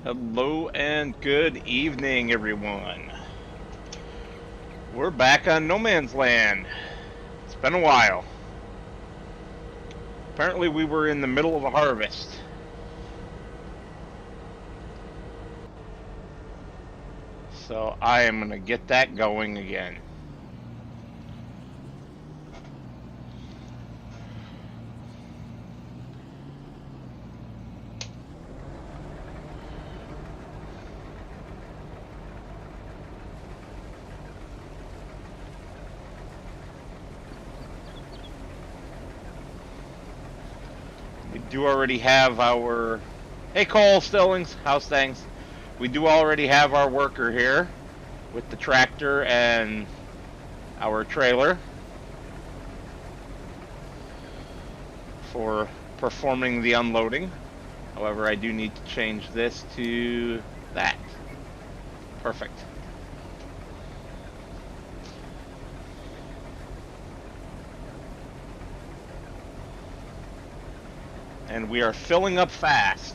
Hello and good evening, everyone. We're back on No Man's Land. It's been a while. Apparently, we were in the middle of a harvest. So I am going to get that going again. We do already have our... Hey, Cole Stillings. How's things? We do already have our worker here with the tractor and our trailer for performing the unloading. However, I do need to change this to that. Perfect. And we are filling up fast.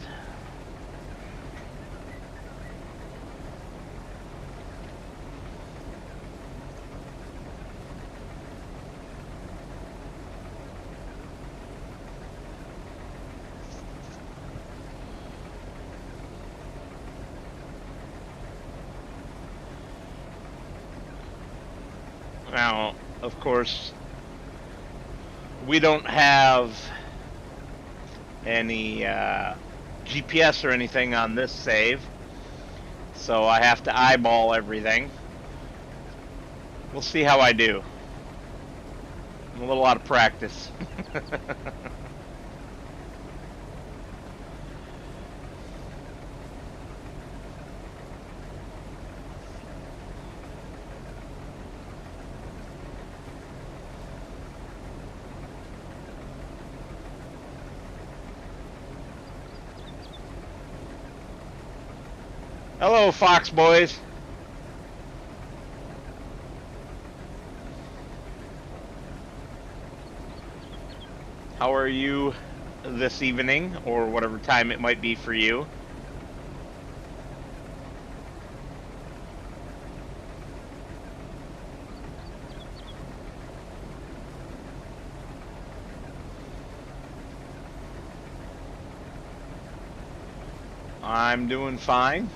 Now, of course, we don't have any GPS or anything on this save, so I have to eyeball everything. We'll see how I do. I'm a little out of practice. Hello, Fox boys. How are you this evening, or whatever time it might be for you? I'm doing fine.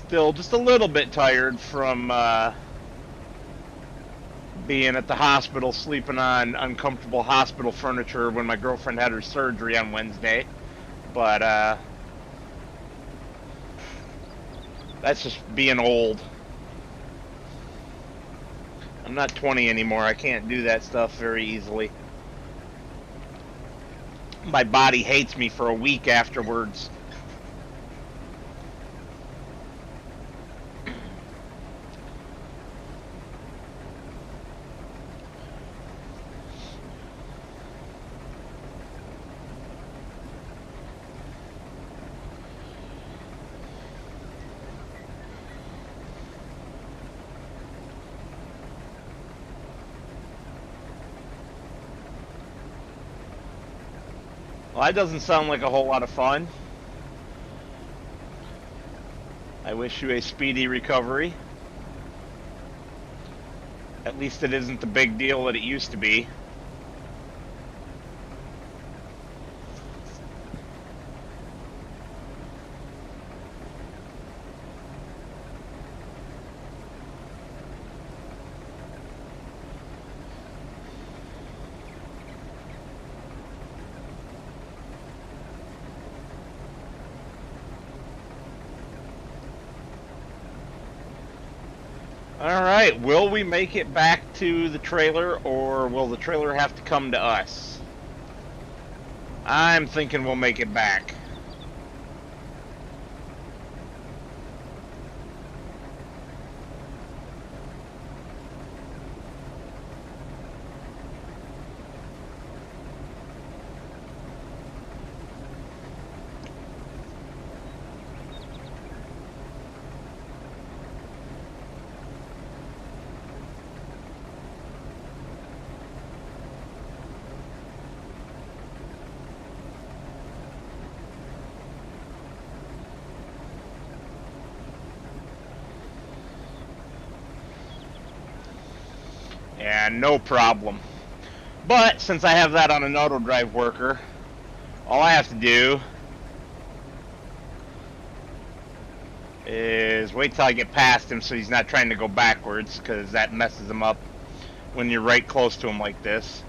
Still just a little bit tired from being at the hospital, sleeping on uncomfortable hospital furniture when my girlfriend had her surgery on Wednesday. But that's just being old. I'm not 20 anymore. I can't do that stuff very easily. My body hates me for a week afterwards. Well, that doesn't sound like a whole lot of fun. I wish you a speedy recovery. At least it isn't the big deal that it used to be. Alright, will we make it back to the trailer, or will the trailer have to come to us? I'm thinking we'll make it back. And no problem. But since I have that on an auto drive worker, all I have to do is wait till I get past him so he's not trying to go backwards, because that messes him up when you're right close to him like this.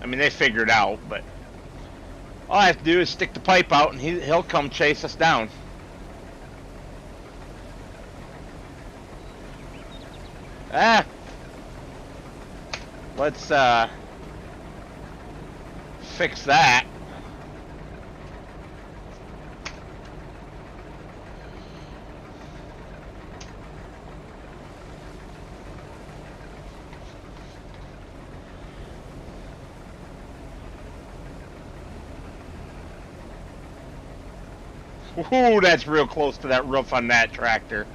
I mean, they figured out, but all I have to do is stick the pipe out and he'll come chase us down. Let's fix that. Ooh, that's real close to that roof on that tractor.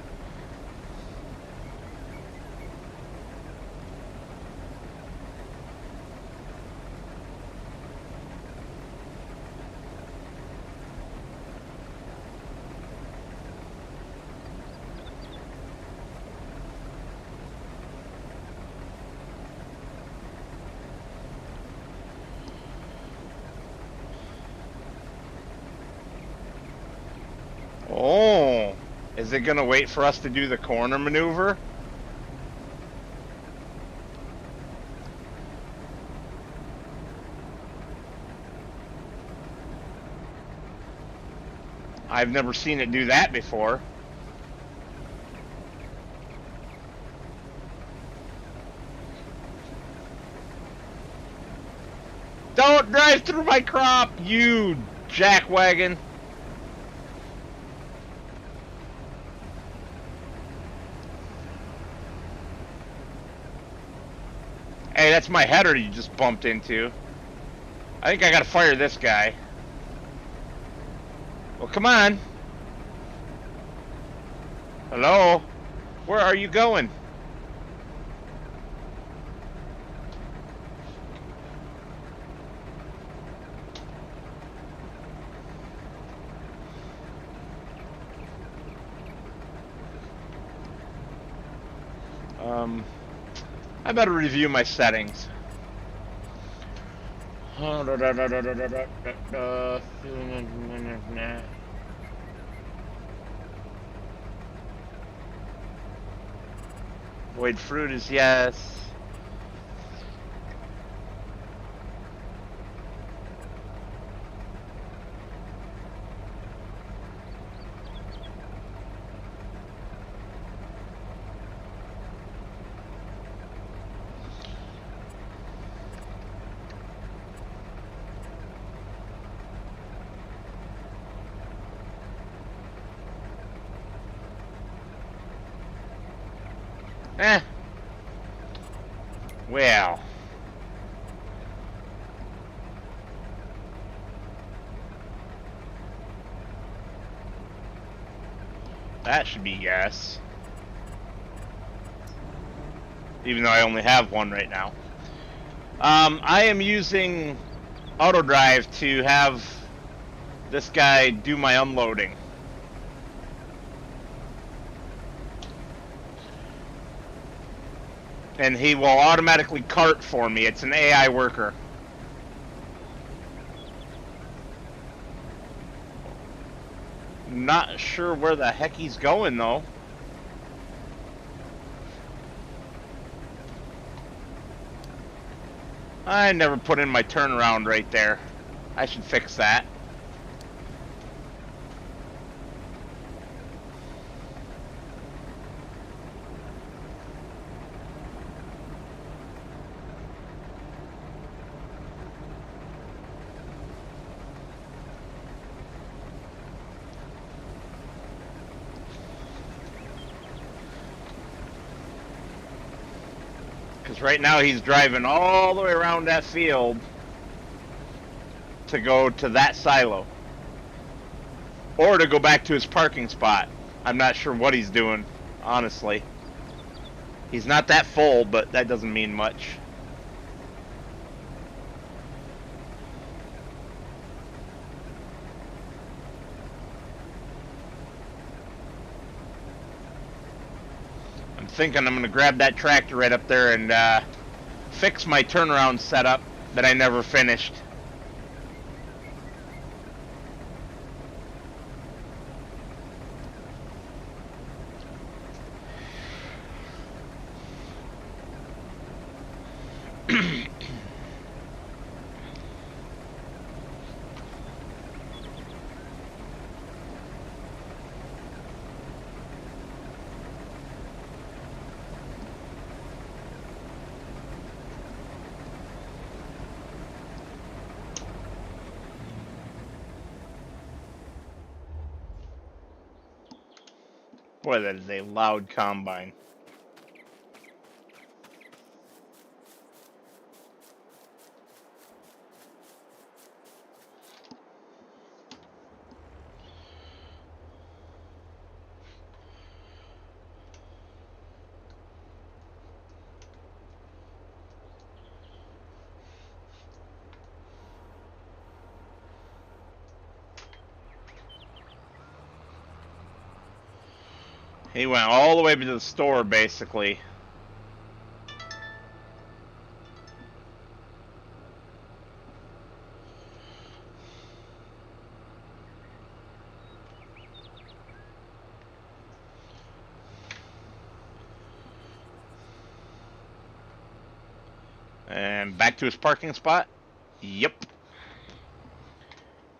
Oh, is it gonna wait for us to do the corner maneuver? I've never seen it do that before. Don't drive through my crop, you jackwagon. Hey, that's my header you just bumped into. I think I gotta fire this guy. Well, come on. Hello? Where are you going? I better review my settings. Void fruit is yes. Well. That should be yes. Even though I only have one right now. I am using auto drive to have this guy do my unloading. And he will automatically cart for me. It's an AI worker. Not sure where the heck he's going though. I never put in my turnaround right there. I should fix that. Because right now he's driving all the way around that field to go to that silo. Or to go back to his parking spot. I'm not sure what he's doing, honestly. He's not that full, but that doesn't mean much. thinking I'm going to grab that tractor right up there and fix my turnaround setup that I never finished. Boy, that is a loud combine. He went all the way to the store, basically. And back to his parking spot. Yep.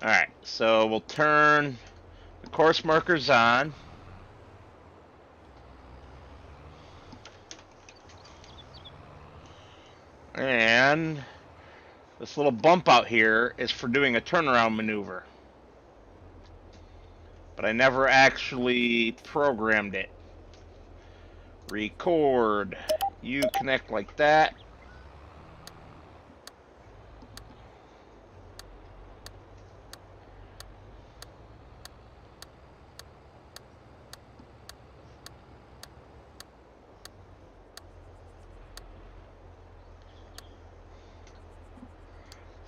Alright, so we'll turn the course markers on. And this little bump out here is for doing a turnaround maneuver. But I never actually programmed it. Record. You connect like that.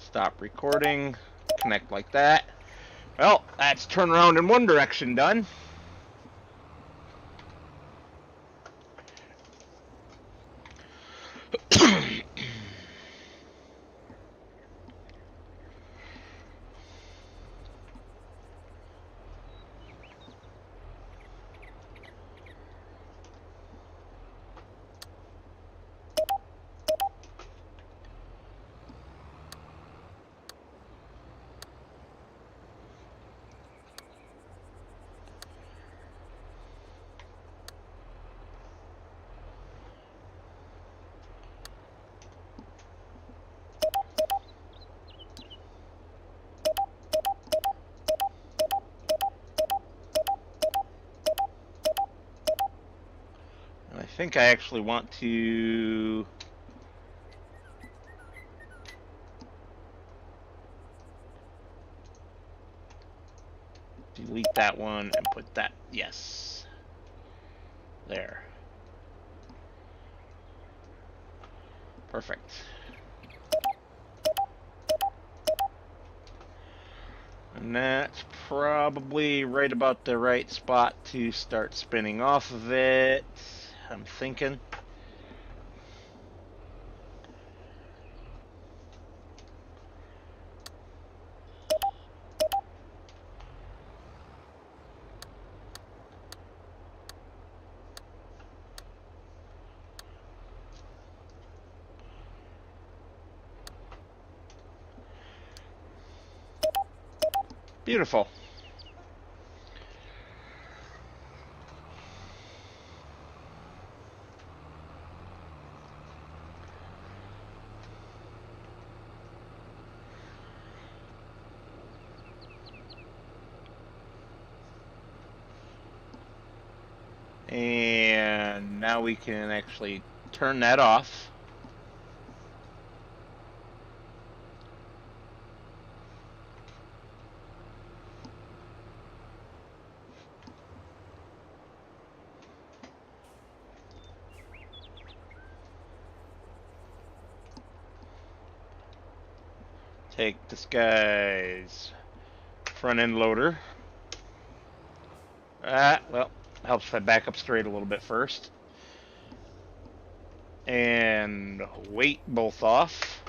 Stop recording. Connect like that. Well, that's turn around in one direction done. I think I actually want to delete that one and put that, yes, there. Perfect. And that's probably right about the right spot to start spinning off of it, I'm thinking. Beautiful. And now we can actually turn that off. Take this guy's front end loader. Well, helps if I back up straight a little bit first. and weight both off.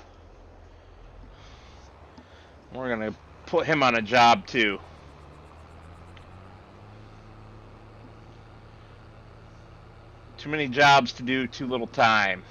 We're gonna put him on a job too. Too many jobs to do, too little time.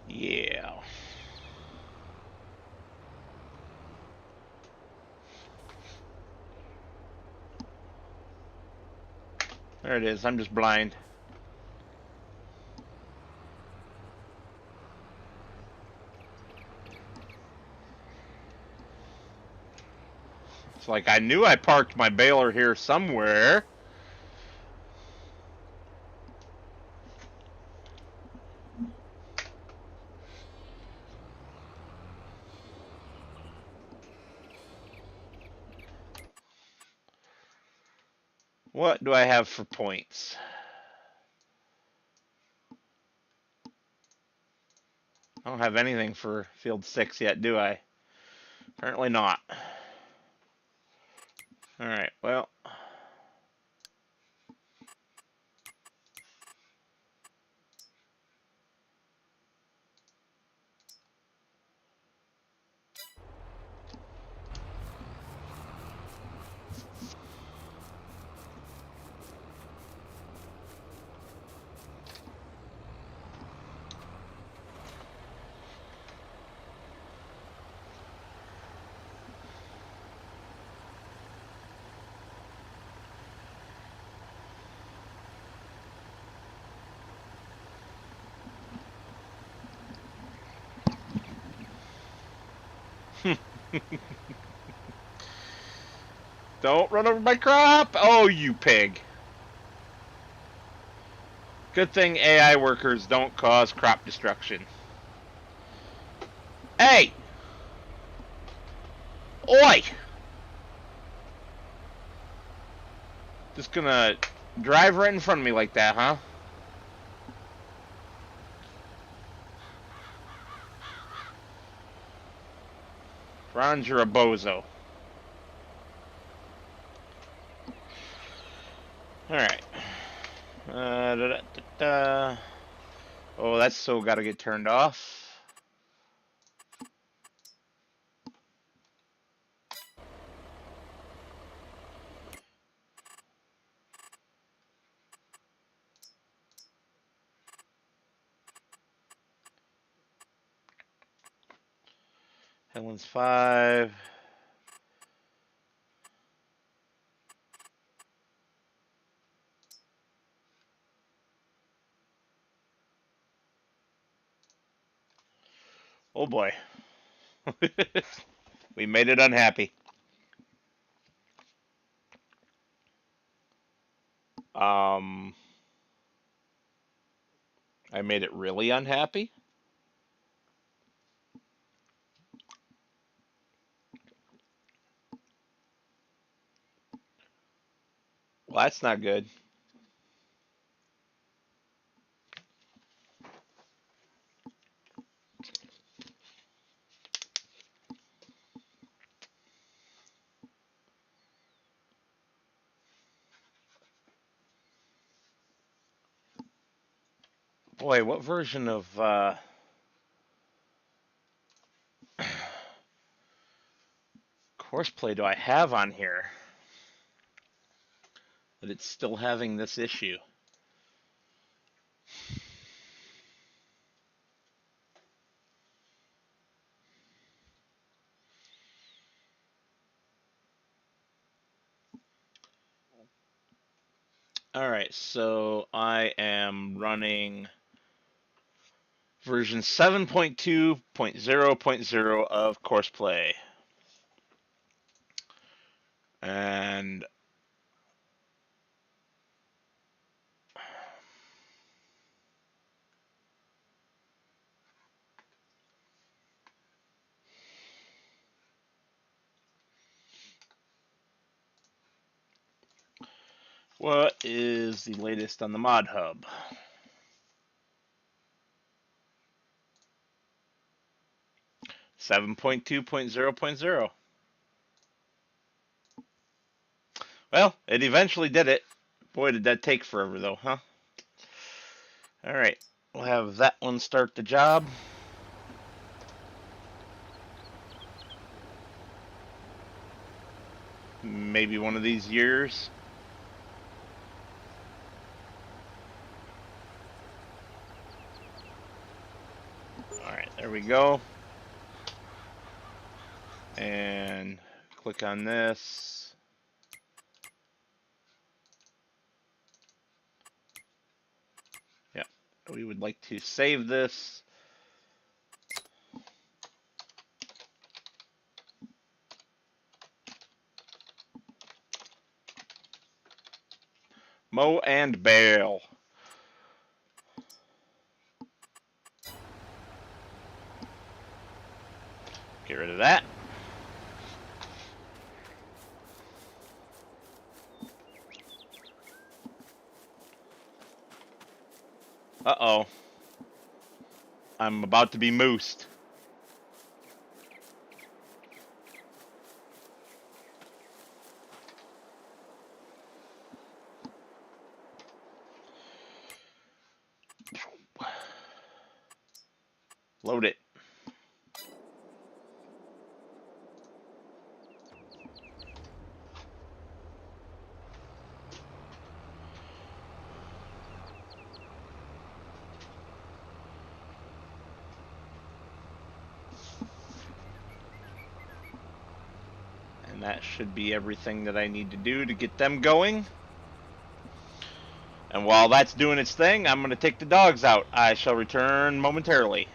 Yeah. There it is. I'm just blind. It's like I knew I parked my baler here somewhere. What do I have for points? I don't have anything for field 6 yet, do I? Apparently not. Alright, well. Don't run over my crop! Oh, you pig. Good thing AI workers don't cause crop destruction. Hey! Oi! Just gonna drive right in front of me like that, huh? Franz, you're a bozo. Alright. Da, da, da. Oh, that's so gotta get turned off. Helen's 5. Oh boy. We made it unhappy. I made it really unhappy? Well, that's not good. Boy, what version of Courseplay do I have on here that it's still having this issue? Alright, so I am running version 7.2.0.0 of Courseplay. And What is the latest on the mod hub? 7.2.0.0. Well, it eventually did it. Boy, did that take forever, though, huh? Alright, we'll have that one start the job. Maybe one of these years. Alright, there we go. And click on this. Yep, we would like to save this. Mow and bale. Get rid of that. Uh-oh. I'm about to be moosed. Load it. And that should be everything that I need to do to get them going. And while that's doing its thing, I'm going to take the dogs out. I shall return momentarily.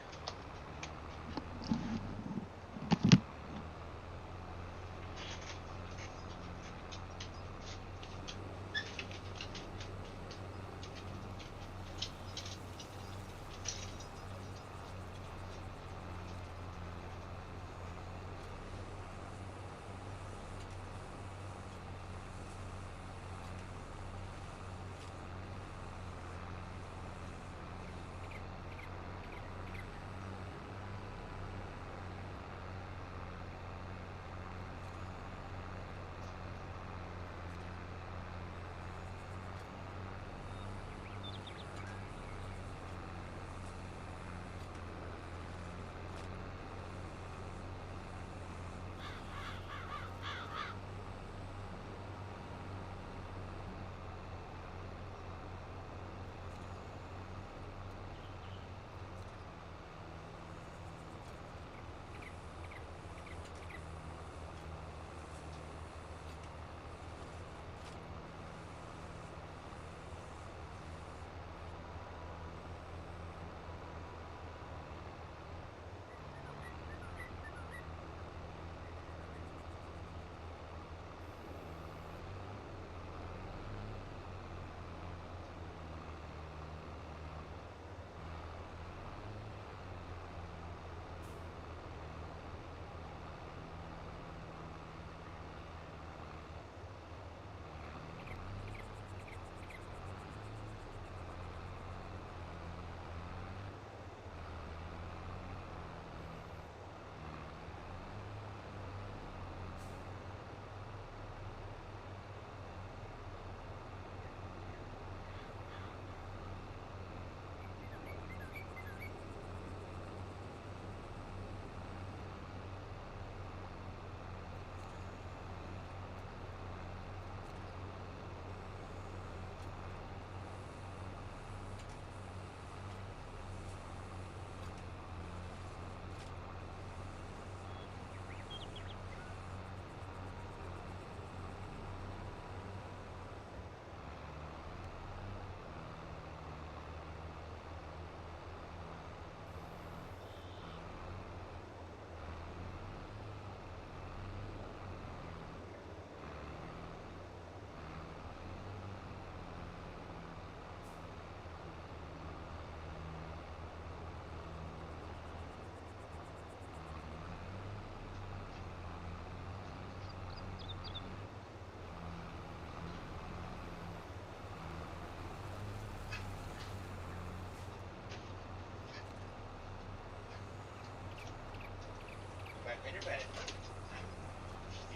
on your bed.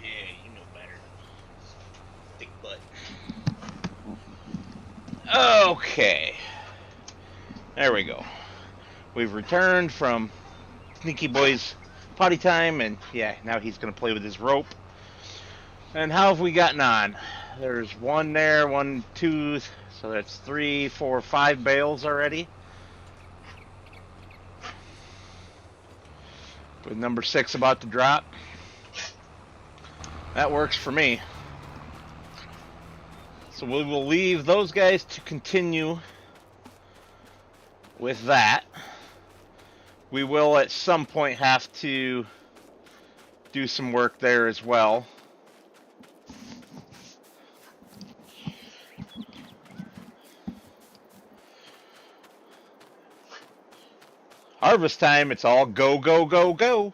Yeah, you know better. Thick butt. Okay. There we go. We've returned from Sneaky Boy's potty time, and yeah, now he's going to play with his rope. And how have we gotten on? There's one there, 1, 2, so that's 3, 4, 5 bales already. With number 6 about to drop. That works for me. So we will leave those guys to continue with that. We will at some point have to do some work there as well. Harvest time, it's all go, go, go, go.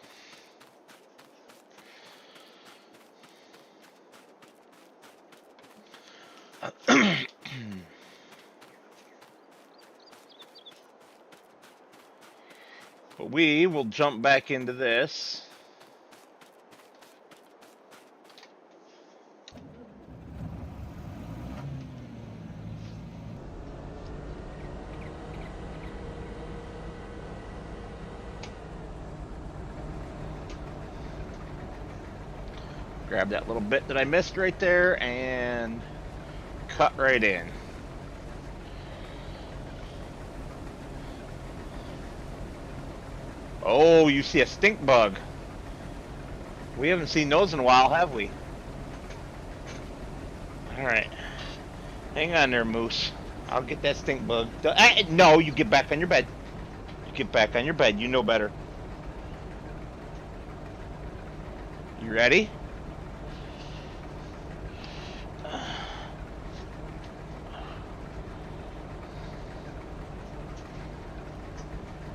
But we will jump back into this. Grab that little bit that I missed right there and cut right in. Oh, you see a stink bug. We haven't seen those in a while, have we? Alright. Hang on there, Moose. I'll get that stink bug. No, you get back on your bed. You get back on your bed. You know better. You ready?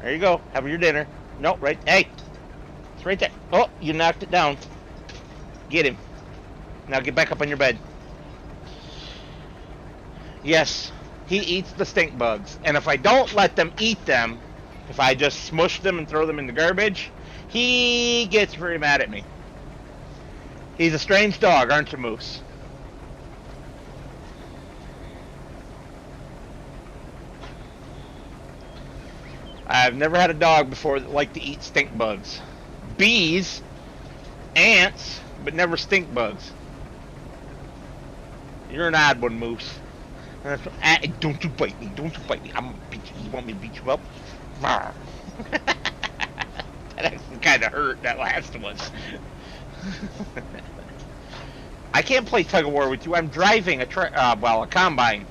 There you go. Have your dinner. No, right. Hey, it's right there. Oh, you knocked it down. Get him. Now get back up on your bed. Yes, he eats the stink bugs. And if I don't let them eat them, if I just smush them and throw them in the garbage, he gets very mad at me. He's a strange dog, aren't you, Moose? I've never had a dog before that liked to eat stink bugs. Bees, ants, but never stink bugs. You're an odd one, Moose. Don't you bite me. Don't you bite me. I'm gonna beat you. You want me to beat you up? That actually kind of hurt, that last one. I can't play tug of war with you. I'm driving a combine.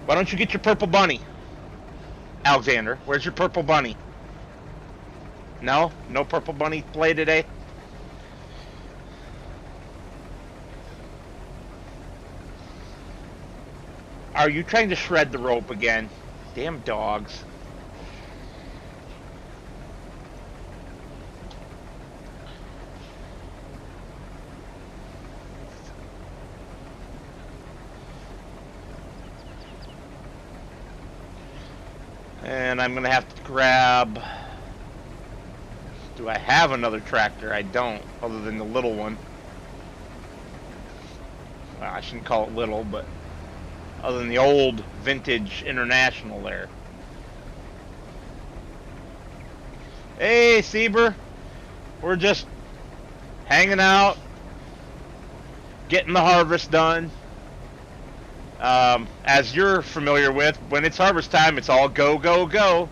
Why don't you get your purple bunny? Alexander, where's your purple bunny? No? No purple bunny play today? Are you trying to shred the rope again? Damn dogs. And I'm gonna have to grab... Do I have another tractor? I don't, other than the little one. Well, I shouldn't call it little, but other than the old vintage International there. Hey, Sieber. We're just hanging out, getting the harvest done. As you're familiar with, when it's harvest time, it's all go, go, go.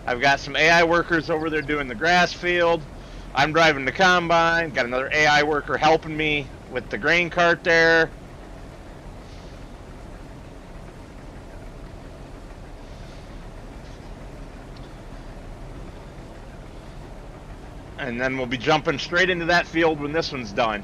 I've got some AI workers over there doing the grass field. I'm driving the combine. Got another AI worker helping me with the grain cart there. And then we'll be jumping straight into that field when this one's done.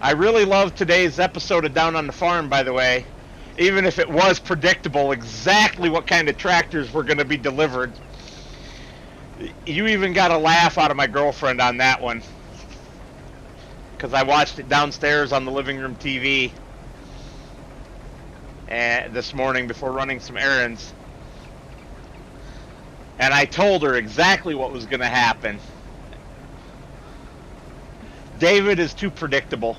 I really love today's episode of Down on the Farm, by the way. Even if it was predictable exactly what kind of tractors were going to be delivered. You even got a laugh out of my girlfriend on that one. Because I watched it downstairs on the living room TV this morning before running some errands. And I told her exactly what was going to happen. David is too predictable.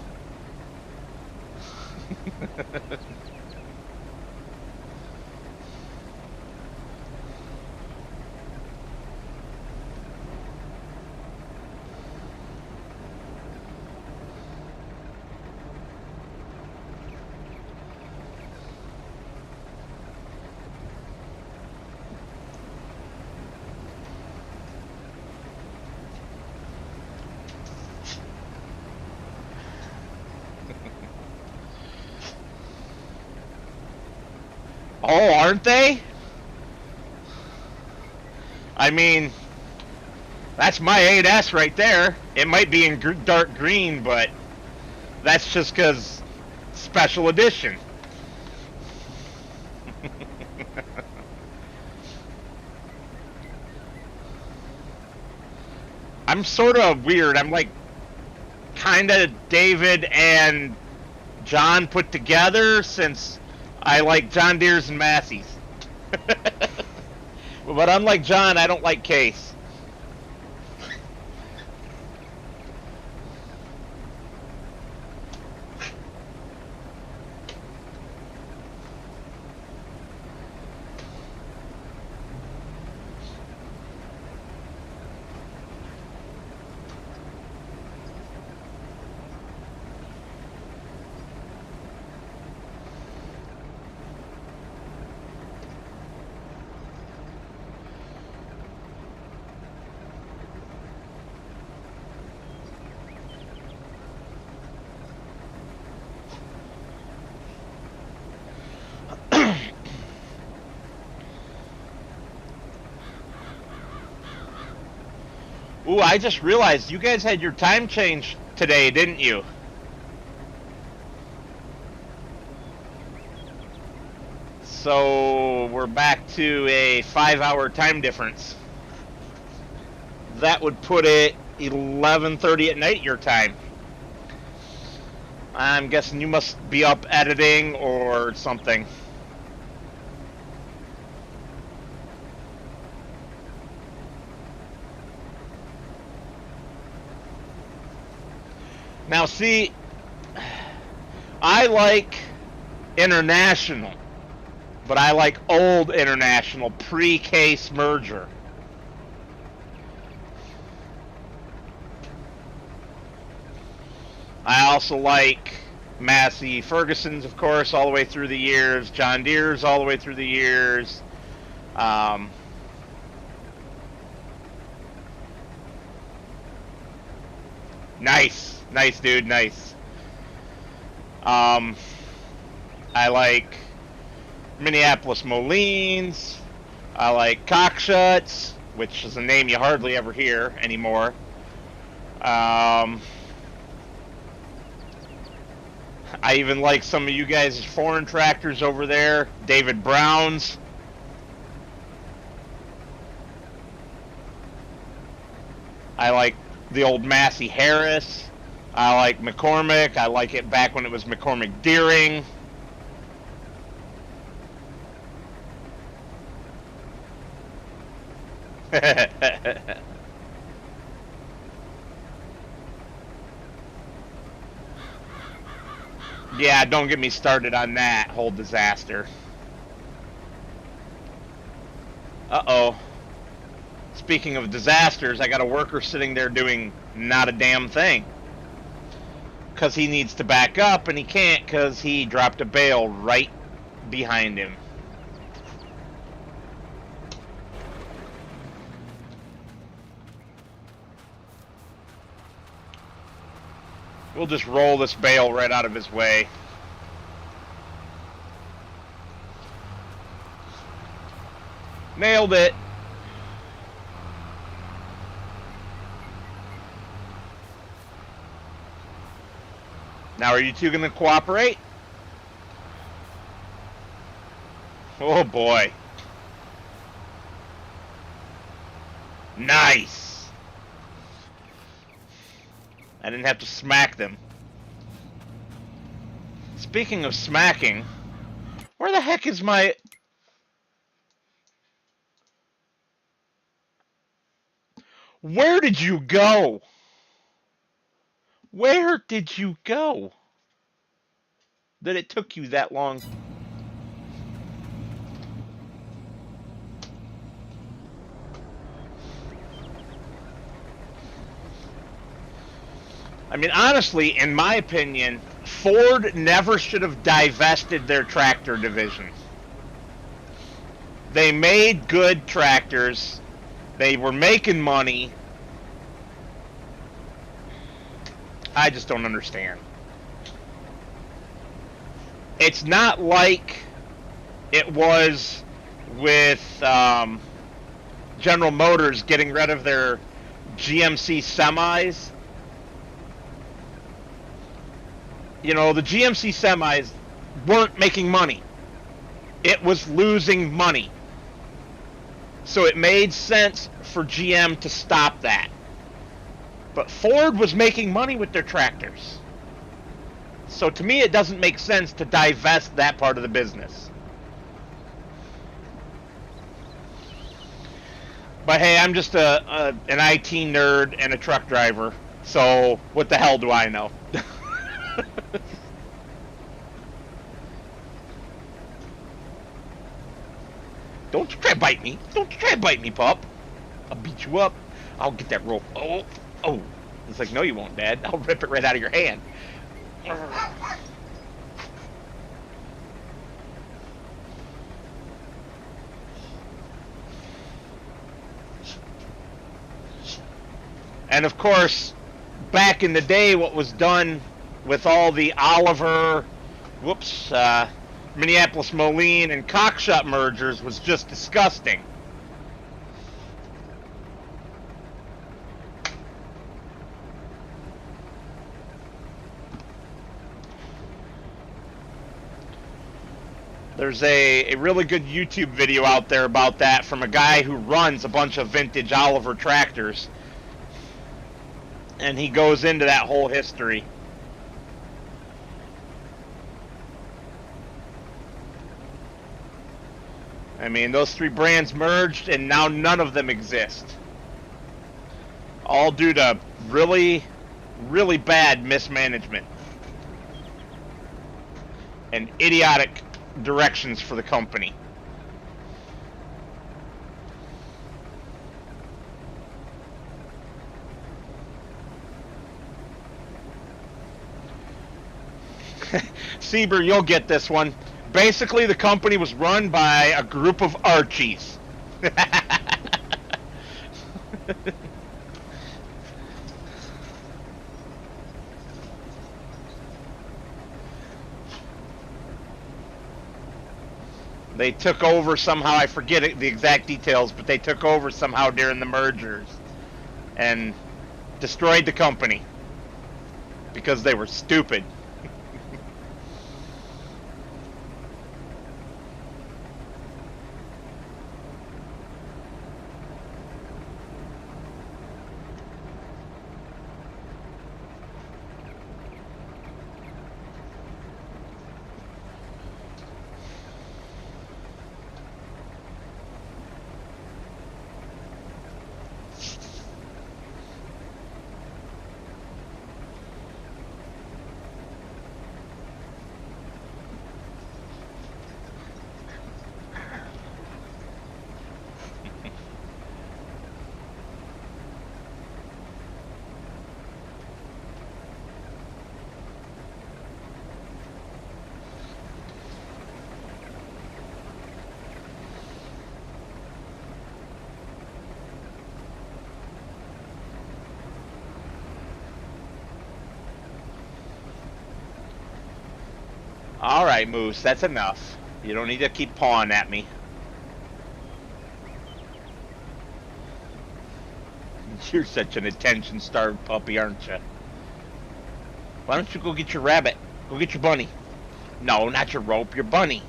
Oh, aren't they? I mean, that's my 8S right there. It might be in dark green, but that's just because special edition. I'm sort of weird. I'm like kind of David and John put together, since I like John Deere's and Massey's. But unlike John, I don't like Case. Ooh, I just realized you guys had your time change today, didn't you? So we're back to a 5-hour time difference. That would put it 11:30 at night your time. I'm guessing you must be up editing or something. Now see, I like International, but I like old International, pre-Case merger. I also like Massey Ferguson's, of course, all the way through the years. John Deere's all the way through the years. Nice, dude, nice. I like Minneapolis Molines. I like Cockshuts, which is a name you hardly ever hear anymore. I even like some of you guys' foreign tractors over there. David Brown's. I like the old Massey Harris. I like McCormick. I like it back when it was McCormick Deering. Yeah, don't get me started on that whole disaster. Uh-oh. Speaking of disasters, I got a worker sitting there doing not a damn thing. Because he needs to back up, and he can't because he dropped a bale right behind him. We'll just roll this bale right out of his way. Nailed it. Now, are you two going to cooperate? Oh boy. Nice. I didn't have to smack them. Speaking of smacking, where the heck is my... Where did you go? Where did you go? That it took you that long? I mean, honestly, in my opinion, Ford never should have divested their tractor division. They made good tractors. They were making money. I just don't understand. It's not like it was with General Motors getting rid of their GMC semis. You know, the GMC semis weren't making money. It was losing money. So it made sense for GM to stop that. But Ford was making money with their tractors. So to me, it doesn't make sense to divest that part of the business. But hey, I'm just an IT nerd and a truck driver. So what the hell do I know? Don't you try to bite me. Don't you try to bite me, pup. I'll beat you up. I'll get that rope. Oh, oh. It's like, no you won't, Dad. I'll rip it right out of your hand. And of course, back in the day, what was done with all the Oliver, Minneapolis Moline and Cockshot mergers was just disgusting. There's a really good YouTube video out there about that from a guy who runs a bunch of vintage Oliver tractors. And he goes into that whole history. I mean, those three brands merged and now none of them exist. All due to really, really bad mismanagement. And idiotic directions for the company. Sieber, you'll get this one. Basically, the company was run by a group of Archies. They took over somehow, I forget the exact details, but they took over somehow during the mergers and destroyed the company because they were stupid. Alright, Moose, that's enough. You don't need to keep pawing at me. You're such an attention-starved puppy, aren't you? Why don't you go get your rabbit? Go get your bunny. No, not your rope, your bunny.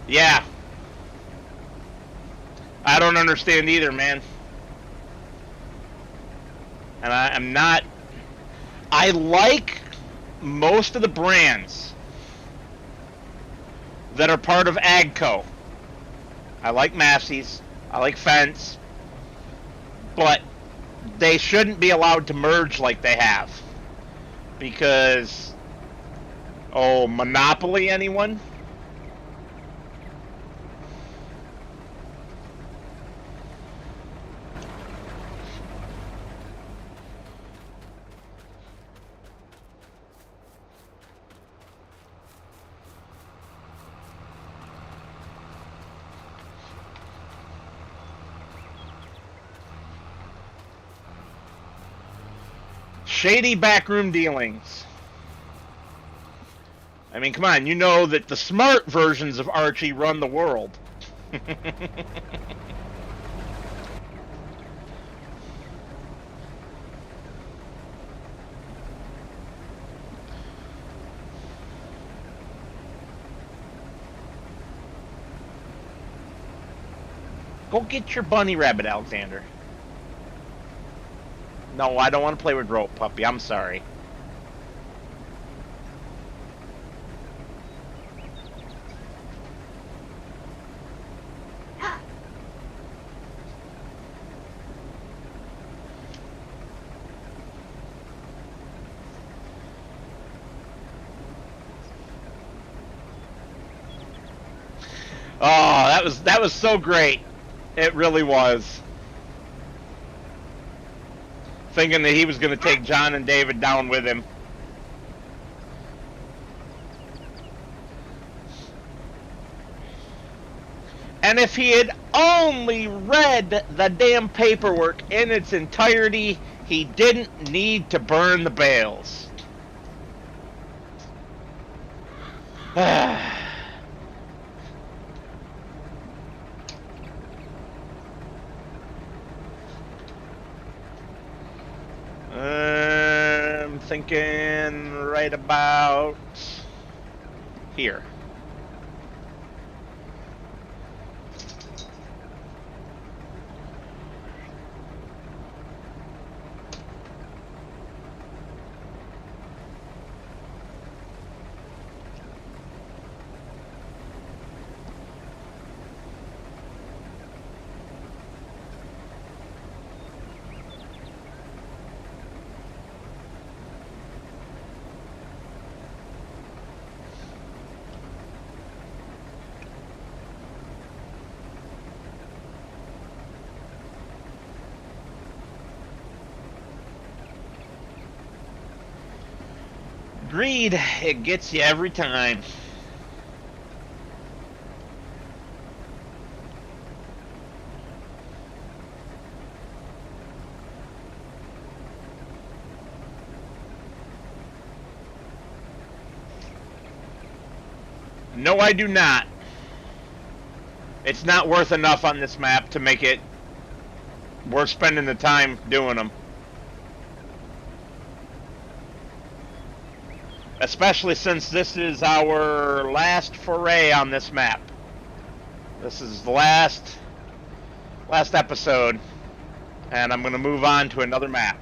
Yeah. I don't understand either, man. And I'm not... I like most of the brands that are part of AGCO. I like Massey's. I like Fence. But they shouldn't be allowed to merge like they have. Because... Oh, Monopoly, anyone? Shady backroom dealings. I mean, come on, you know that the smart versions of Archie run the world. Go get your bunny rabbit, Alexander. No, I don't want to play with rope, puppy. I'm sorry. Oh, that was so great. It really was. Thinking that he was going to take John and David down with him. And if he had only read the damn paperwork in its entirety, he didn't need to burn the bales. I'm thinking right about here. Greed, it gets you every time. No, I do not. It's not worth enough on this map to make it worth spending the time doing them. Especially since this is our last foray on this map. This is the last episode, and I'm going to move on to another map.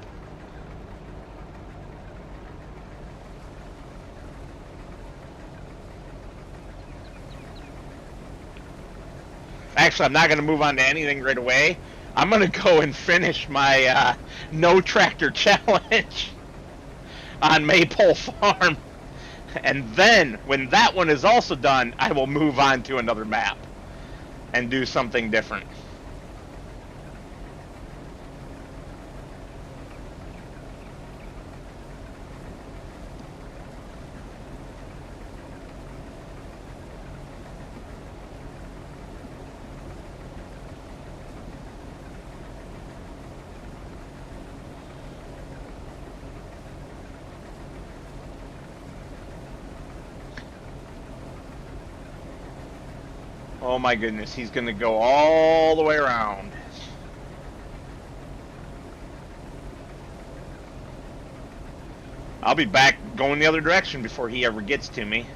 Actually, I'm not going to move on to anything right away. I'm going to go and finish my no tractor challenge on Maypole Farm. And then, when that one is also done, I will move on to another map and do something different. Oh my goodness, he's going to go all the way around. I'll be back going the other direction before he ever gets to me.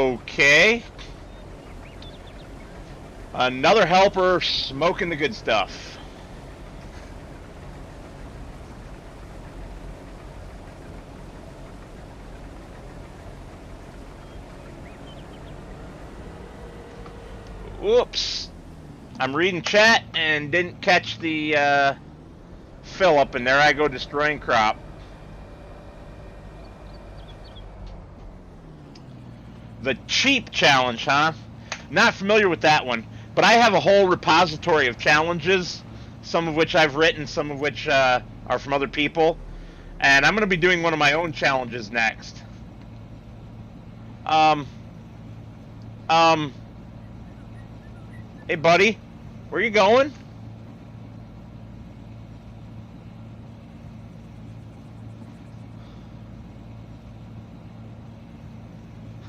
Okay. Another helper smoking the good stuff. Whoops. I'm reading chat and didn't catch the fill up, and there I go destroying crop. The cheap challenge, huh? Not familiar with that one, but I have a whole repository of challenges, some of which I've written, some of which are from other people, and I'm going to be doing one of my own challenges next. Um, hey buddy, where you going?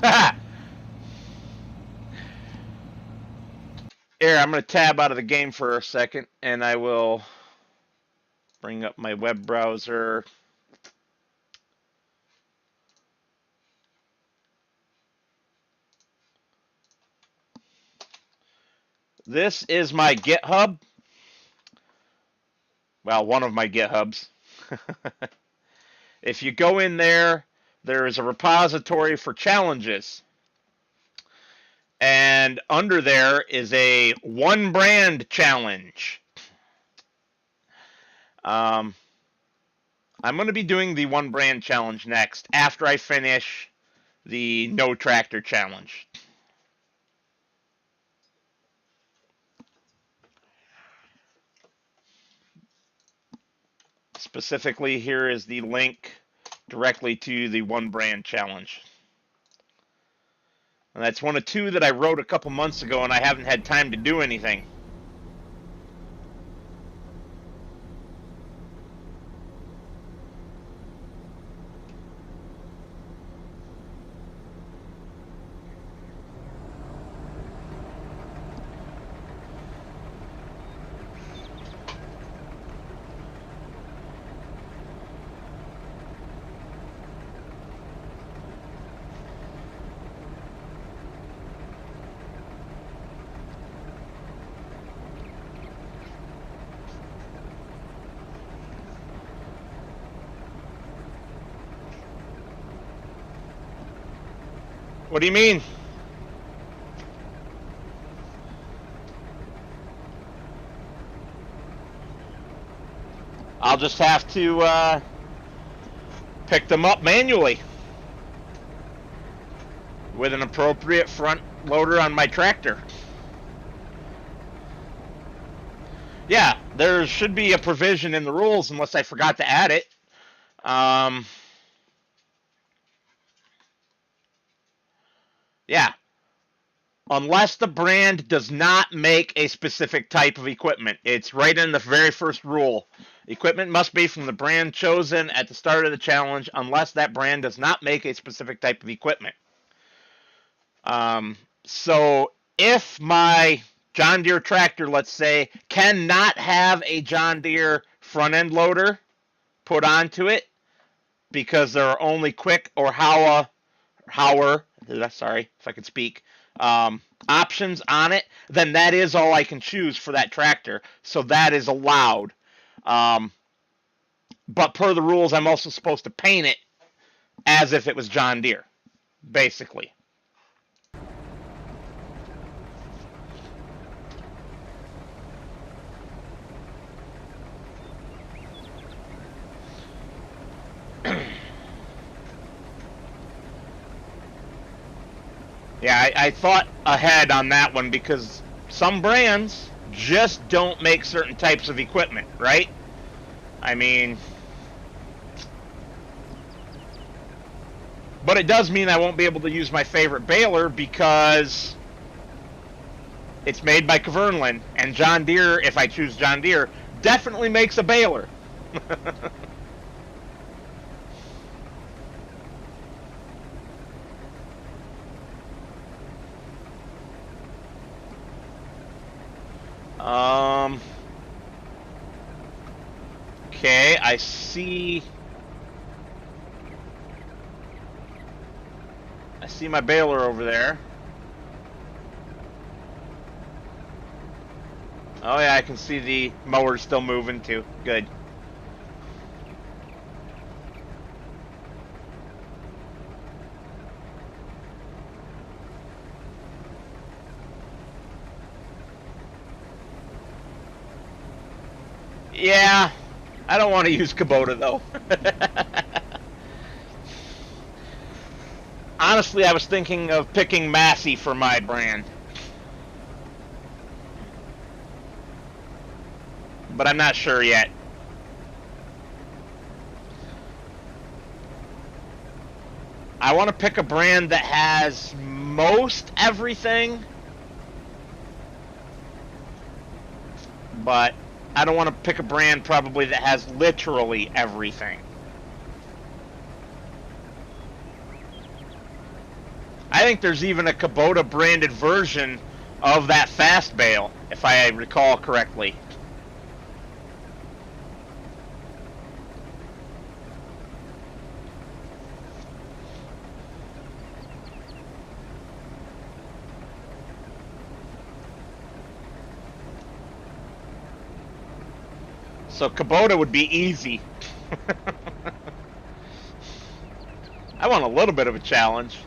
Haha! Here, I'm going to tab out of the game for a second, and I will bring up my web browser. This is my GitHub. Well, one of my GitHubs. If you go in there, there is a repository for challenges. And under there is a one brand challenge. I'm going to be doing the one brand challenge next after I finish the no tractor challenge. Specifically, here is the link directly to the one brand challenge. And that's one of two that I wrote a couple months ago, and I haven't had time to do anything. What do you mean? I'll just have to pick them up manually with an appropriate front loader on my tractor. Yeah, there should be a provision in the rules unless I forgot to add it. Yeah. Unless the brand does not make a specific type of equipment. It's right in the very first rule. Equipment must be from the brand chosen at the start of the challenge unless that brand does not make a specific type of equipment. So if my John Deere tractor, let's say, cannot have a John Deere front end loader put onto it because there are only quick or Hauer, sorry if I could speak, options on it, then that is all I can choose for that tractor. So that is allowed. But per the rules, I'm also supposed to paint it as if it was John Deere, basically. Yeah, I thought ahead on that one because some brands just don't make certain types of equipment, right? I mean, but it does mean I won't be able to use my favorite baler because it's made by Kverneland, and John Deere, if I choose John Deere, definitely makes a baler. Okay, I see see my baler over there. Oh yeah, I can see the mower still moving too. Good. Yeah, I don't want to use Kubota though. Honestly, I was thinking of picking Massey for my brand. But I'm not sure yet. I want to pick a brand that has most everything, but I don't want to pick a brand probably that has literally everything. I think there's even a Kubota branded version of that fast bale, if I recall correctly. So Kubota would be easy. I want a little bit of a challenge.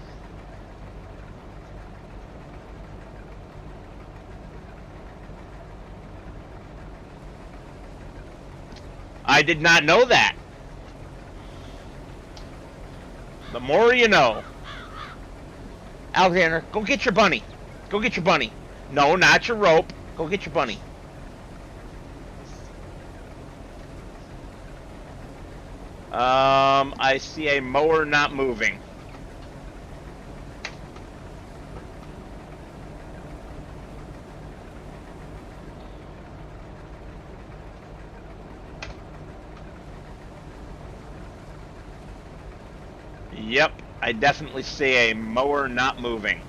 I did not know that. The more you know. Alexander, go get your bunny. Go get your bunny. No, not your rope. Go get your bunny. I see a mower not moving. Yep, I definitely see a mower not moving.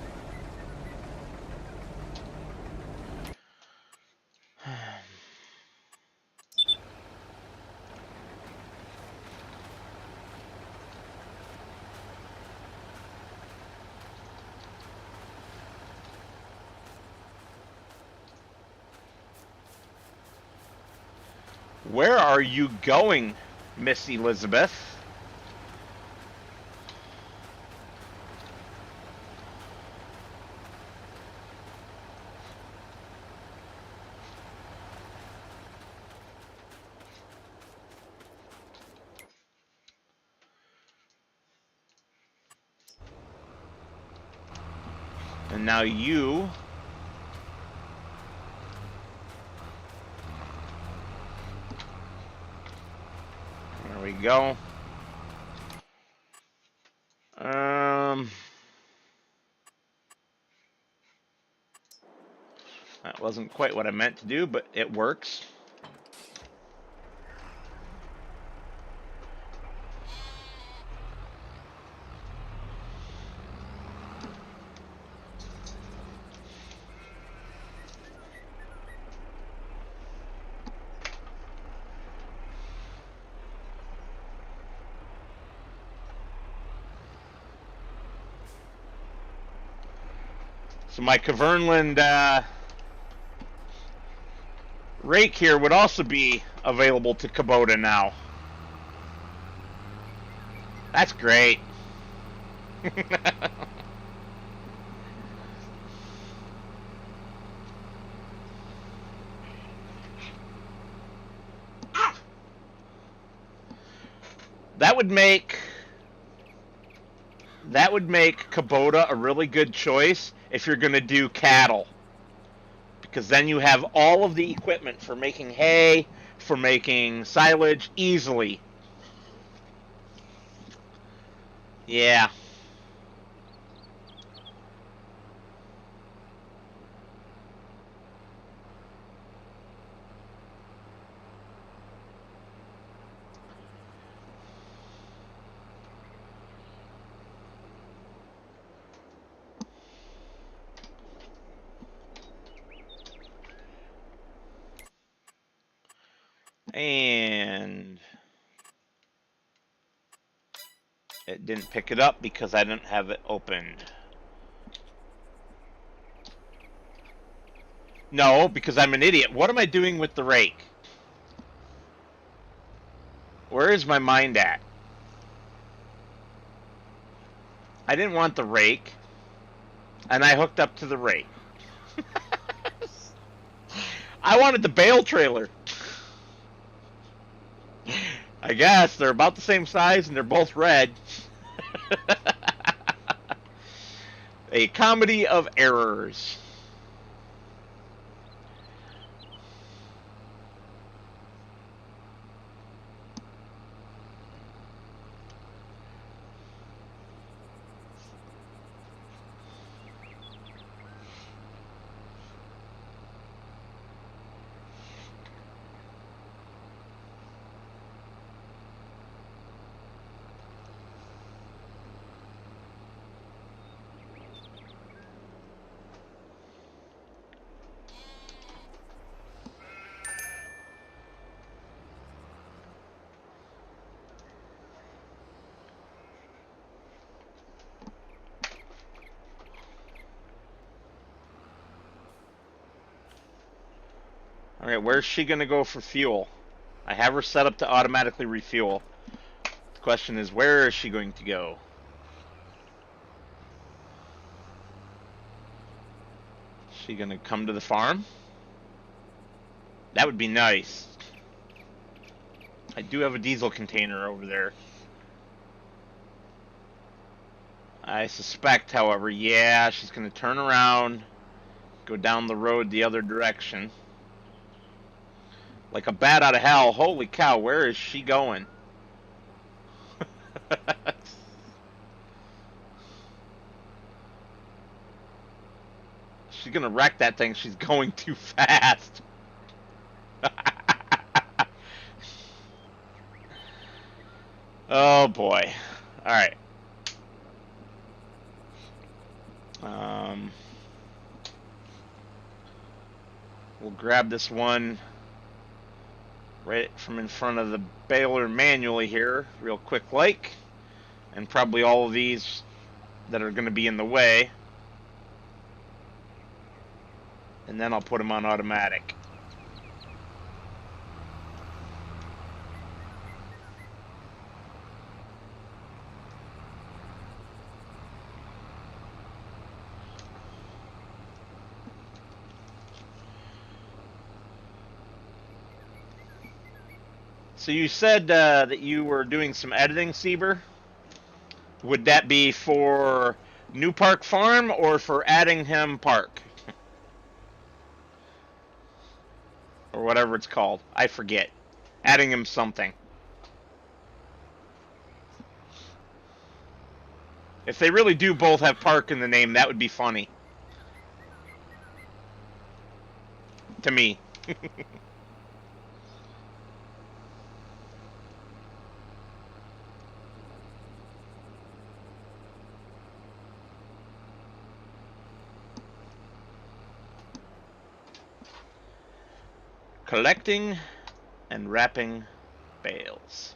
Where are you going, Miss Elizabeth? And now you... There we go. That wasn't quite what I meant to do, but it works. So my Kverneland rake here would also be available to Kubota now. That's great. That would make Kubota a really good choice if you're going to do cattle. Because then you have all of the equipment for making hay, for making silage easily. Yeah. And It didn't pick it up because I didn't have it opened. No, because I'm an idiot. What am I doing with the rake? Where is my mind at? I didn't want the rake, and I hooked up to the rake. I wanted the bale trailer. I guess they're about the same size and they're both red. A comedy of errors. Alright, where's she gonna go for fuel? I have her set up to automatically refuel. The question is, where is she going to go? Is she gonna come to the farm? That would be nice. I do have a diesel container over there. I suspect, however, yeah, she's gonna turn around, go down the road the other direction. Like a bat out of hell. Holy cow, where is she going? She's gonna wreck that thing. She's going too fast. Oh boy. Alright. We'll grab this one right from in front of the baler manually here, real quick like. And probably all of these that are going to be in the way. And then I'll put them on automatic. So you said that you were doing some editing, Sieber? Would that be for New Park Farm or for Addingham Park? Or whatever it's called. I forget. Addingham something. If they really do both have park in the name, that would be funny. To me. Collecting and wrapping bales.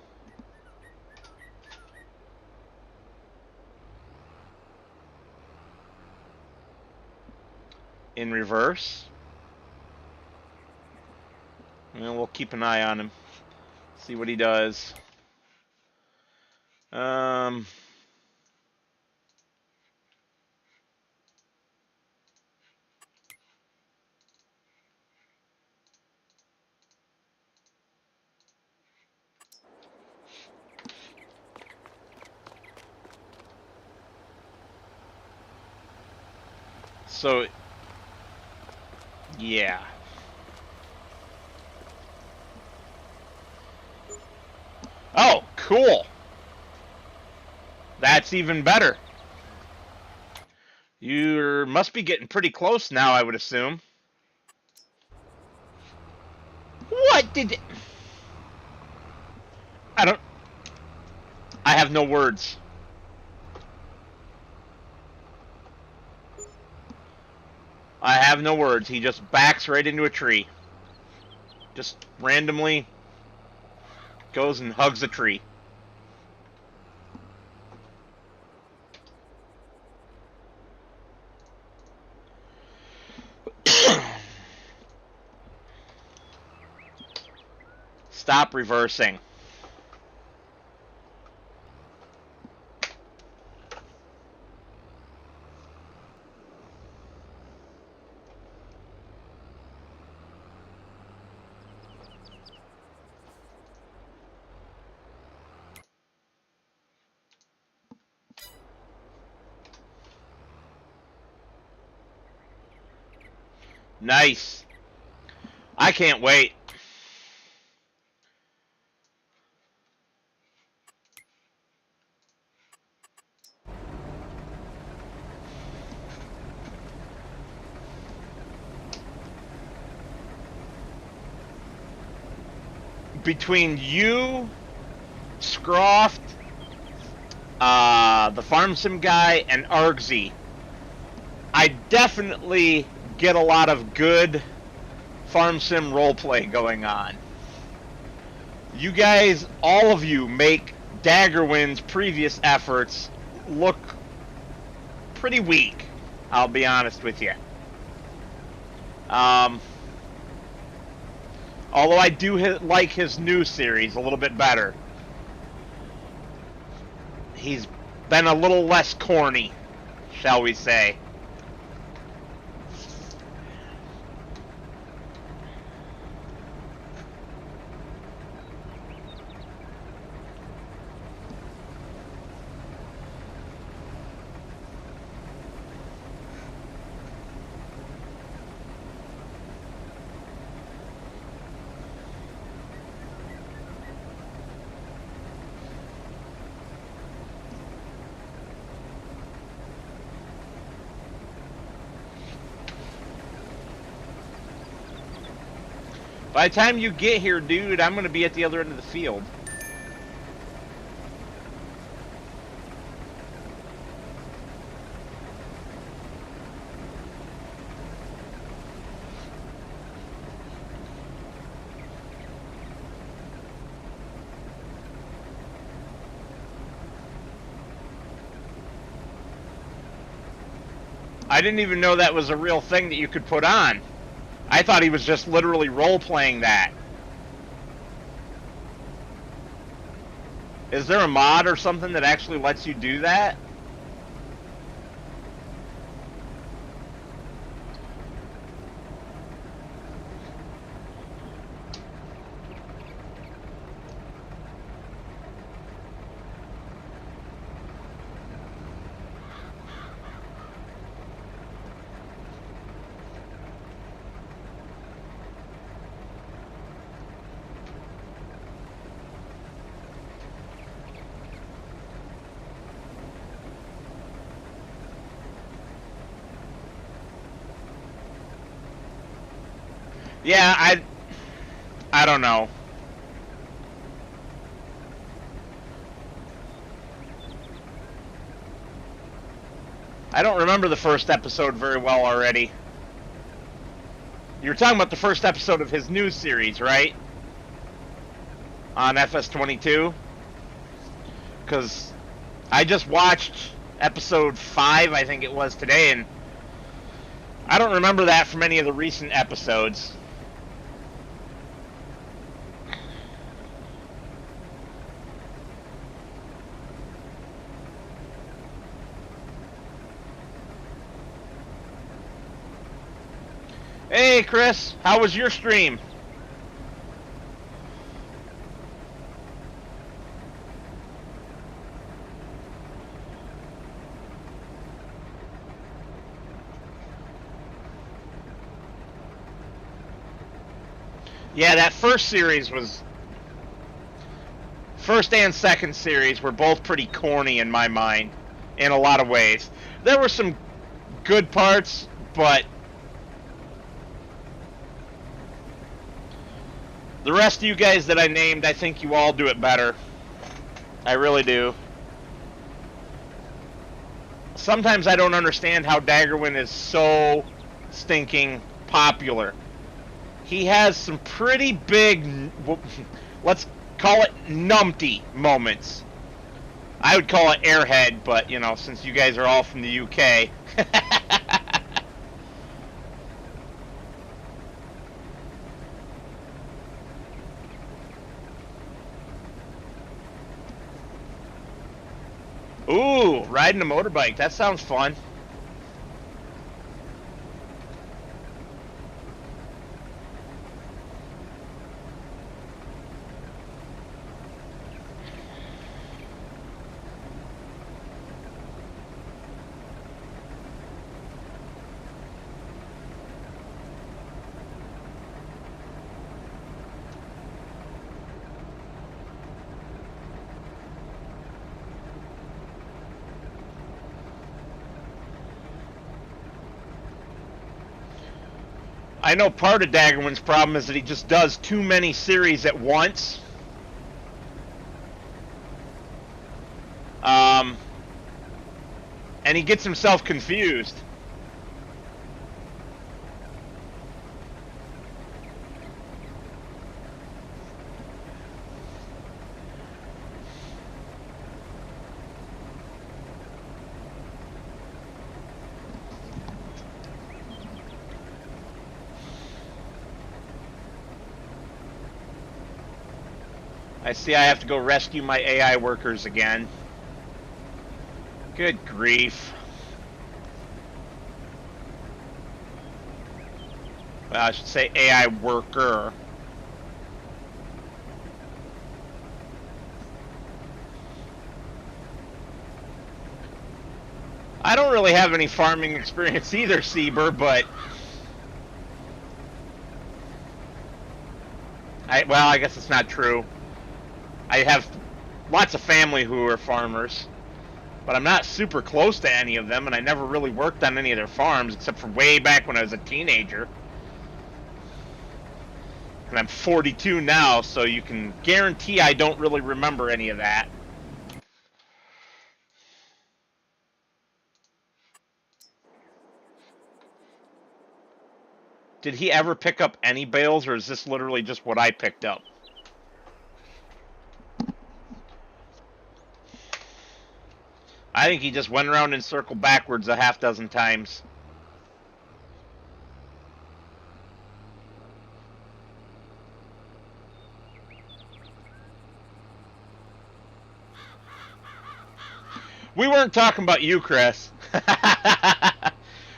In reverse. And we'll keep an eye on him. See what he does. So, yeah. Oh, cool. That's even better. You must be getting pretty close now, I would assume. What did... I have no words. I have no words. He just backs right into a tree. Just randomly goes and hugs a tree. Stop reversing. Nice. I can't wait. Between you, Scroft, the Farm Sim guy, and Argsy, I definitely get a lot of good Farm Sim roleplay going on. You guys, all of you, make Daggerwind's previous efforts look pretty weak, I'll be honest with you. Although I do like his new series a little bit better. He's been a little less corny, shall we say. By the time you get here, dude, I'm going to be at the other end of the field. I didn't even know that was a real thing that you could put on. I thought he was just literally role-playing that. Is there a mod or something that actually lets you do that? Yeah, I don't know. I don't remember the first episode very well already. You were talking about the first episode of his new series, right? On FS22? Because I just watched episode 5, I think it was, today, and I don't remember that from any of the recent episodes. Hey, Chris, how was your stream? Yeah, that first series was... First and second series were both pretty corny in my mind, in a lot of ways. There were some good parts, but... The rest of you guys that I named, I think you all do it better. I really do. Sometimes I don't understand how Daggerwind is so stinking popular. He has some pretty big, let's call it numpty moments. I would call it airhead, but, you know, since you guys are all from the UK. riding a motorbike. That sounds fun. I know part of Daggerwin's problem is that he just does too many series at once. And he gets himself confused. I see I have to go rescue my AI workers again. Good grief. Well, I should say AI worker. I don't really have any farming experience either, Sieber, but well, I guess it's not true. I have lots of family who are farmers, but I'm not super close to any of them, and I never really worked on any of their farms except for way back when I was a teenager. And I'm 42 now, so you can guarantee I don't really remember any of that. Did he ever pick up any bales, or is this literally just what I picked up? I think he just went around and circled backwards a half dozen times. We weren't talking about you, Chris.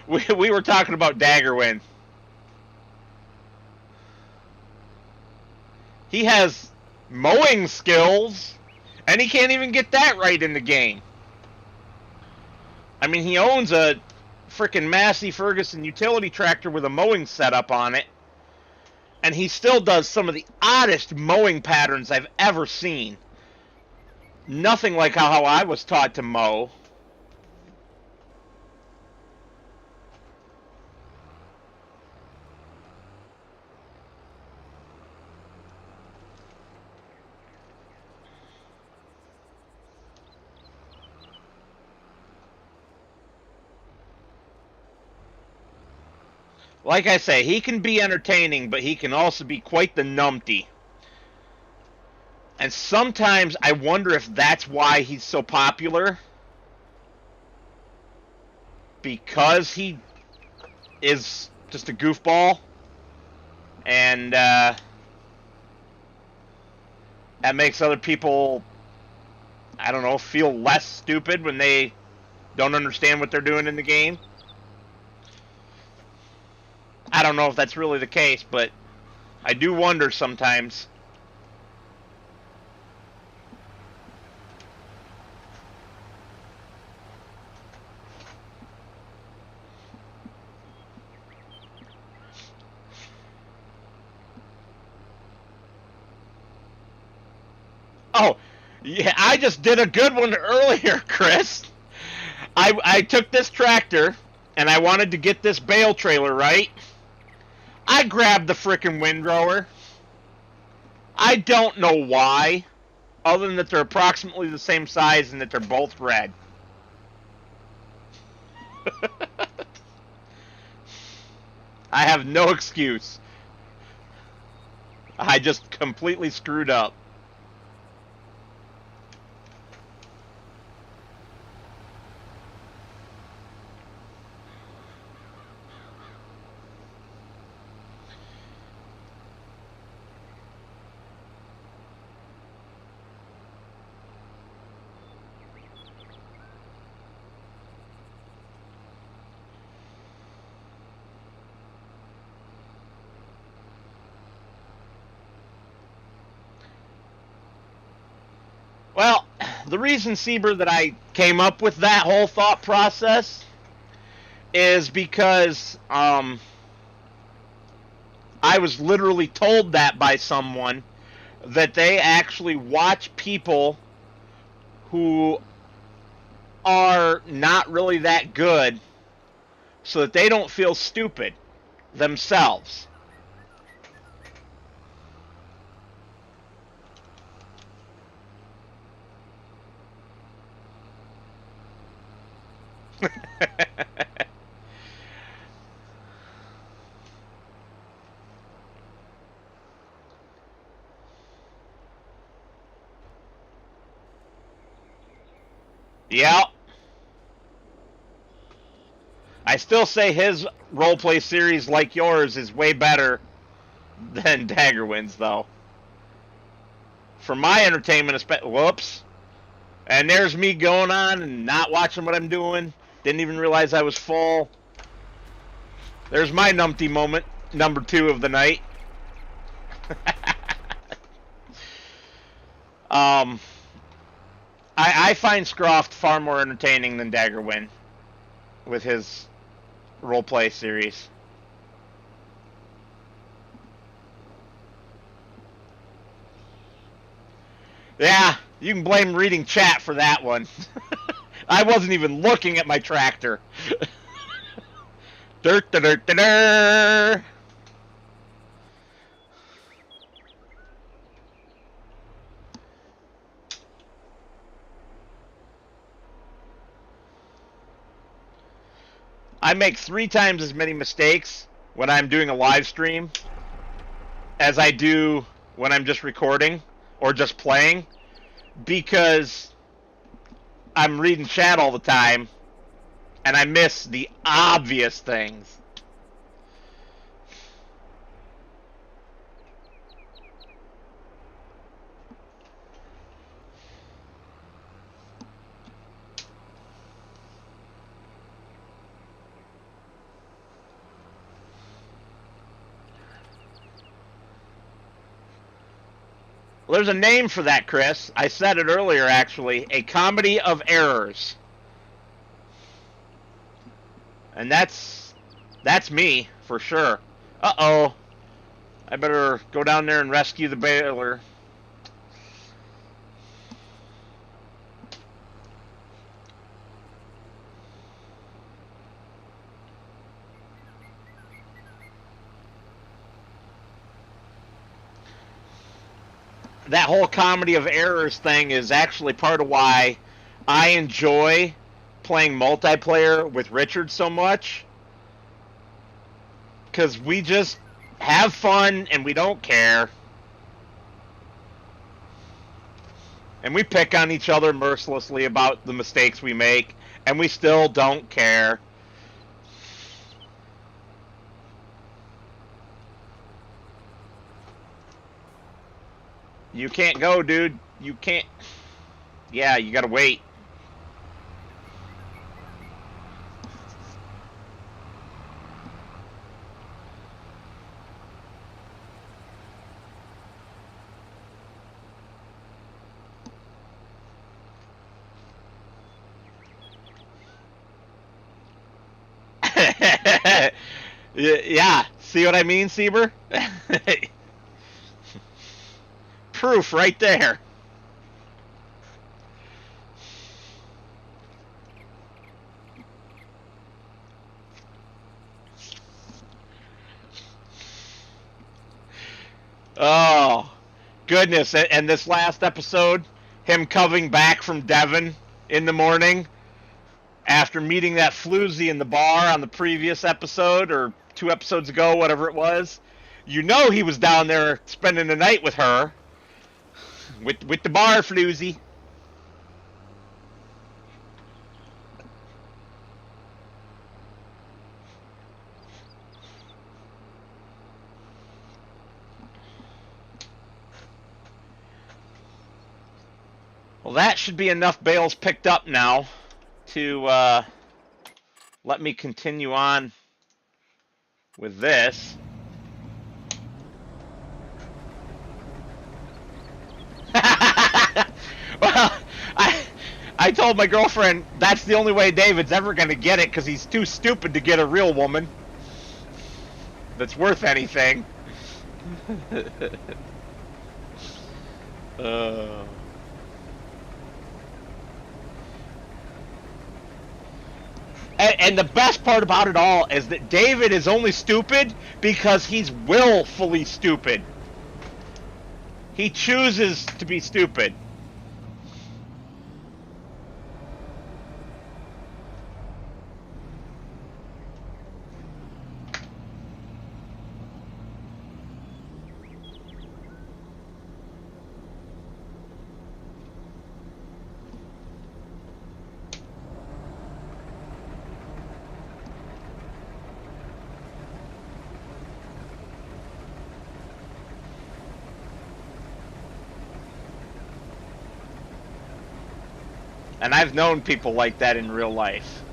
we were talking about Daggerwin. He has mowing skills, and he can't even get that right in the game. I mean, he owns a freaking Massey Ferguson utility tractor with a mowing setup on it, and he still does some of the oddest mowing patterns I've ever seen. Nothing like how I was taught to mow. Like I say, he can be entertaining, but he can also be quite the numpty. And sometimes I wonder if that's why he's so popular. Because he is just a goofball. And that makes other people, I don't know, feel less stupid when they don't understand what they're doing in the game. I don't know if that's really the case, but I do wonder sometimes. Oh, yeah, I just did a good one earlier, Chris. I took this tractor, and I wanted to get this bale trailer, right? I grabbed the frickin' windrower. I don't know why, other than that they're approximately the same size and that they're both red. I have no excuse. I just completely screwed up. The reason, Sieber, that I came up with that whole thought process is because I was literally told that by someone, that they actually watch people who are not really that good so that they don't feel stupid themselves. Yeah. I still say his roleplay series, like yours, is way better than Daggerwind's, though. For my entertainment, whoops. And there's me going on and not watching what I'm doing. Didn't even realize I was full. There's my numpty moment, number 2 of the night. um, I find Scroft far more entertaining than Daggerwind with his roleplay series. Yeah, you can blame reading chat for that one. I wasn't even looking at my tractor. Dirt, dirt, dirt, dirt. I make 3 times as many mistakes when I'm doing a live stream as I do when I'm just recording or just playing, because I'm reading chat all the time and I miss the obvious things. Well, there's a name for that, Chris. I said it earlier, actually. A comedy of errors. And that's me, for sure. Uh-oh. I better go down there and rescue the baler. That whole comedy of errors thing is actually part of why I enjoy playing multiplayer with Richard so much, because we just have fun and we don't care, and we pick on each other mercilessly about the mistakes we make, and we still don't care. You can't go, dude. You can't. Yeah, you gotta wait. Yeah, see what I mean, Sieber? Proof right there. Oh, goodness. And this last episode, him coming back from Devon in the morning after meeting that floozy in the bar on the previous episode, or 2 episodes ago, whatever it was. You know he was down there spending the night with her. With the bar floozy. Well, that should be enough bales picked up now to let me continue on with this. Well, I told my girlfriend that's the only way David's ever gonna get it because he's too stupid to get a real woman that's worth anything. uh. And the best part about it all is that David is only stupid because he's willfully stupid. He chooses to be stupid. And I've known people like that in real life.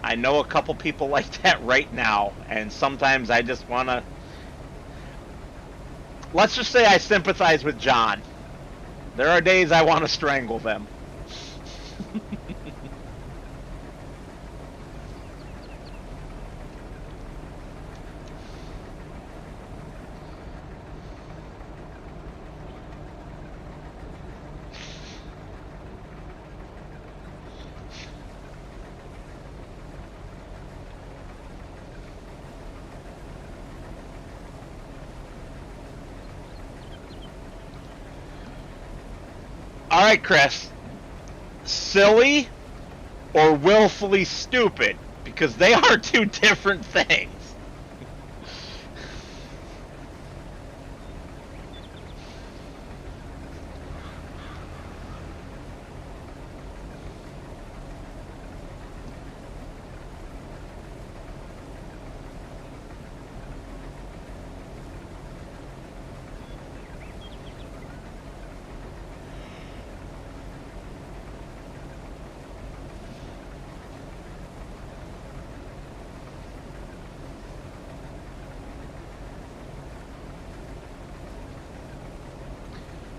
I know a couple people like that right now, and sometimes I just want to... Let's just say I sympathize with John. There are days I want to strangle them. Alright, Chris. Silly or willfully stupid? Because they are two different things.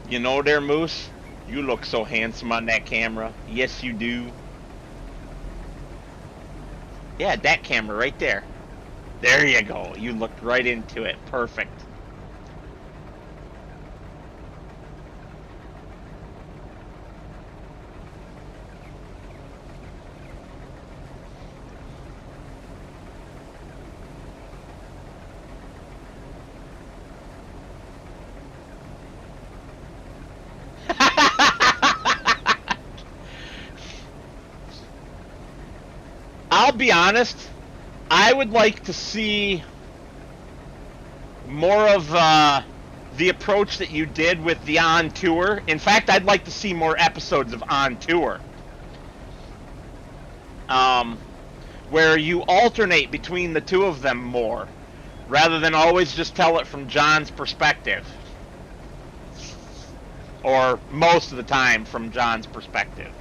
You know there, Moose? You look so handsome on that camera. Yes, you do. Yeah, that camera right there. There you go. You looked right into it. Perfect. I'll be honest, I would like to see more of the approach that you did with the On Tour. In fact, I'd like to see more episodes of On Tour. Where you alternate between the two of them more, rather than always just tell it from John's perspective. Or most of the time from John's perspective.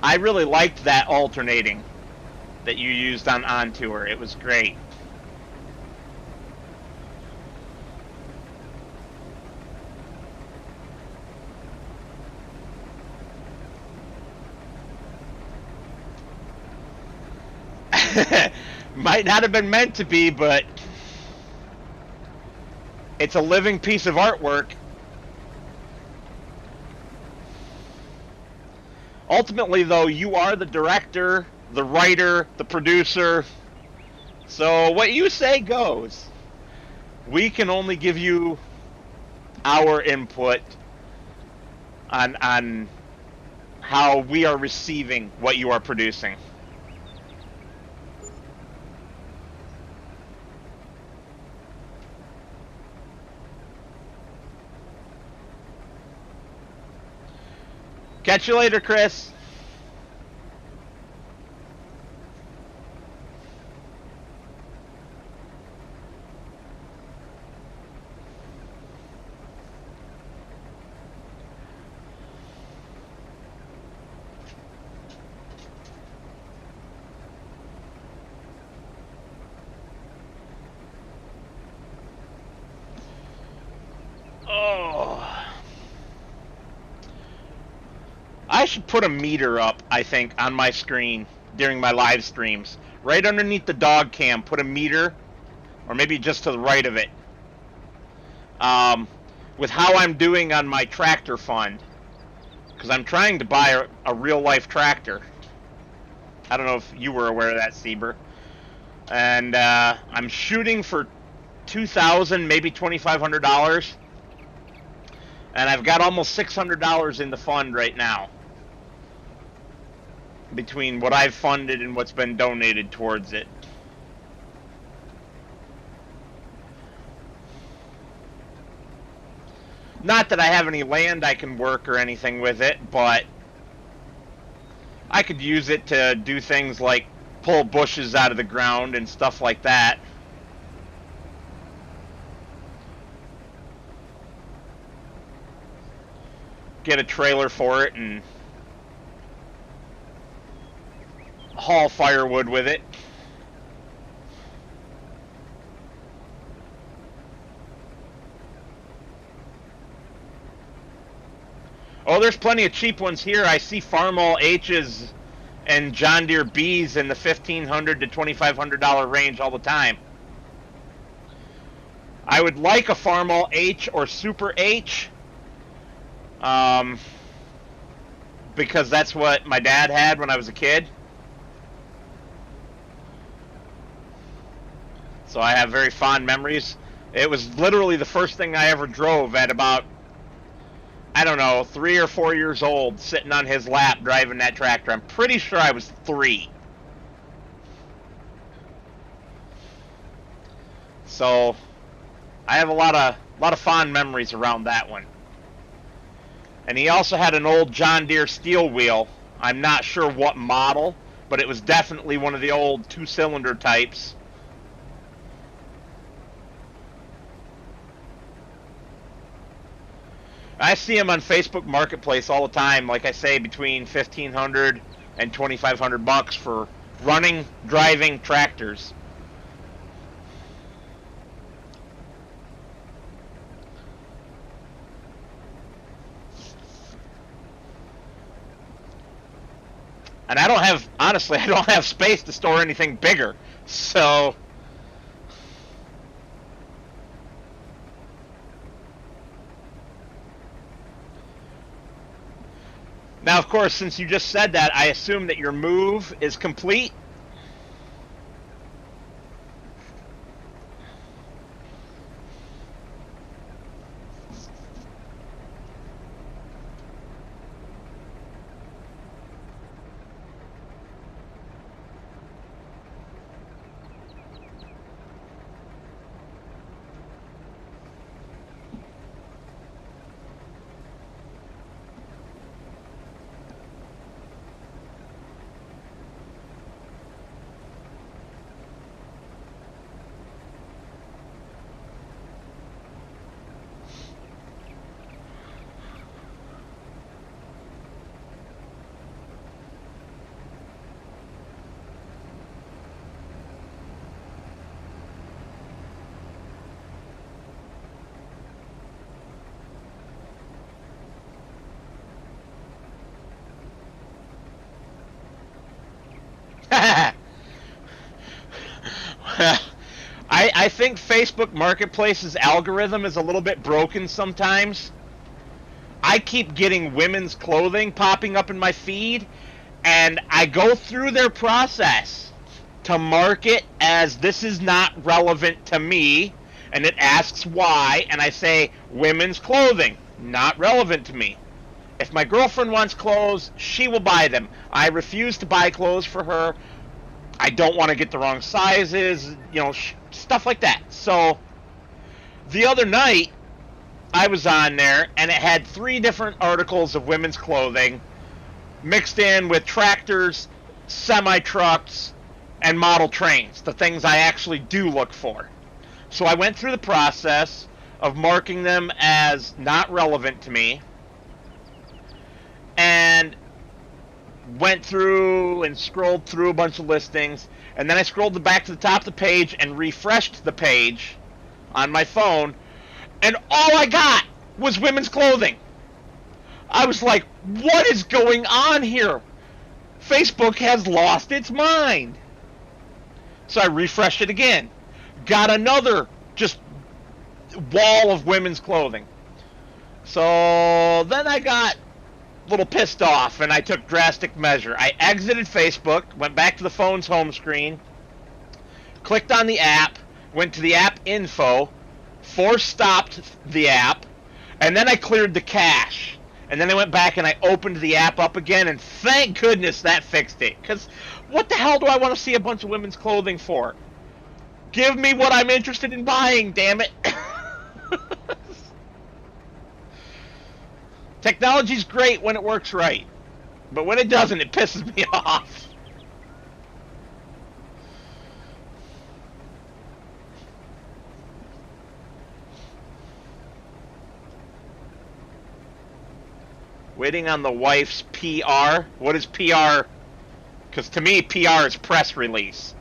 I really liked that alternating that you used on Tour. It was great. Might not have been meant to be, but it's a living piece of artwork. Ultimately, though, you are the director, the writer, the producer. So what you say goes. We can only give you our input on how we are receiving what you are producing. Catch you later, Chris. Oh. I should put a meter up, I think, on my screen during my live streams. Right underneath the dog cam, put a meter, or maybe just to the right of it, with how I'm doing on my tractor fund. Because I'm trying to buy a real-life tractor. I don't know if you were aware of that, Sieber. And I'm shooting for $2,000, maybe $2,500. And I've got almost $600 in the fund right now, between what I've funded and what's been donated towards it. Not that I have any land I can work or anything with it, but I could use it to do things like pull bushes out of the ground and stuff like that. Get a trailer for it and haul firewood with it. Oh, there's plenty of cheap ones here. I see Farmall H's and John Deere B's in the $1,500 to $2,500 range all the time. I would like a Farmall H or Super H, because that's what my dad had when I was a kid. So I have very fond memories. It was literally the first thing I ever drove at about, I don't know, 3 or 4 years old, sitting on his lap driving that tractor. I'm pretty sure I was 3. So I have a lot of fond memories around that one. And he also had an old John Deere steel wheel. I'm not sure what model, but it was definitely one of the old 2-cylinder types. I see them on Facebook Marketplace all the time, like I say, between $1,500 and $2,500 for running, driving tractors. And I don't have, honestly, I don't have space to store anything bigger, so... Now, of course, since you just said that, I assume that your move is complete. I think Facebook Marketplace's algorithm is a little bit broken sometimes. I keep getting women's clothing popping up in my feed, and I go through their process to mark it as this is not relevant to me, and it asks why, and I say women's clothing, not relevant to me. If my girlfriend wants clothes, she will buy them. I refuse to buy clothes for her. I don't want to get the wrong sizes, you know, stuff like that. So the other night I was on there and it had 3 different articles of women's clothing mixed in with tractors, semi-trucks, and model trains, the things I actually do look for. So I went through the process of marking them as not relevant to me, and went through and scrolled through a bunch of listings, and then I scrolled back to the top of the page and refreshed the page on my phone, and all I got was women's clothing. I was like, what is going on here? Facebook has lost its mind. So I refreshed it again. Got another just wall of women's clothing. So then I got a little pissed off and I took drastic measure. I exited Facebook, went back to the phone's home screen, clicked on the app, went to the app info, force stopped the app, and then I cleared the cache. And then I went back and I opened the app up again, and thank goodness that fixed it. Because what the hell do I want to see a bunch of women's clothing for? Give me what I'm interested in buying, damn it. Technology's great when it works right, but when it doesn't, it pisses me off. Waiting on the wife's PR. What is PR? Because to me, PR is press release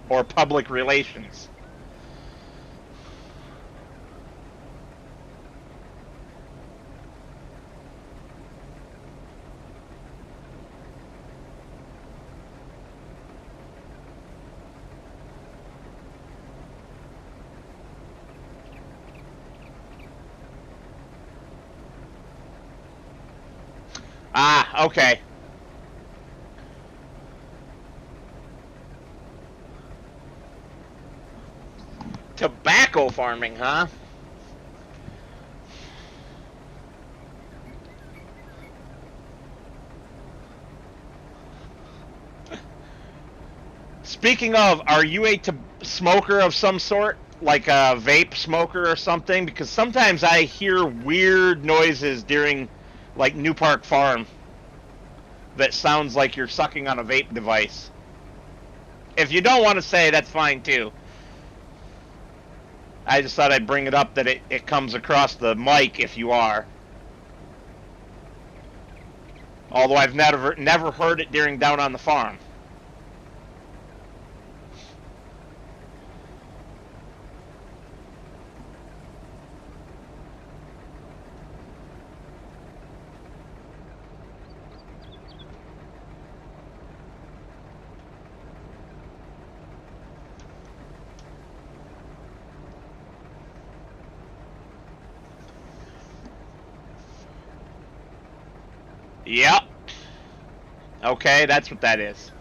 or public relations. Ah, okay. Tobacco farming, huh? Speaking of, are you a smoker of some sort? Like a vape smoker or something? Because sometimes I hear weird noises during, like, New Park Farm that sounds like you're sucking on a vape device. If you don't want to say, that's fine too. I just thought I'd bring it up that it comes across the mic if you are. Although I've never heard it during Down on the Farm. Yep. Okay, that's what that is.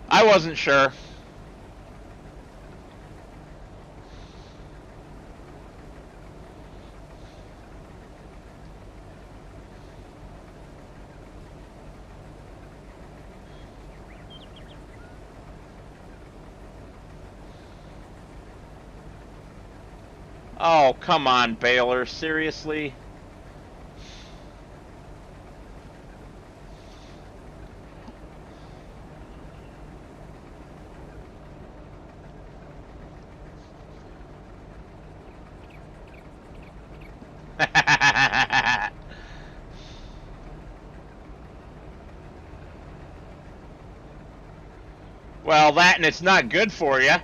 I wasn't sure. Oh, come on, Baylor. Seriously? Well, that and it's not good for you.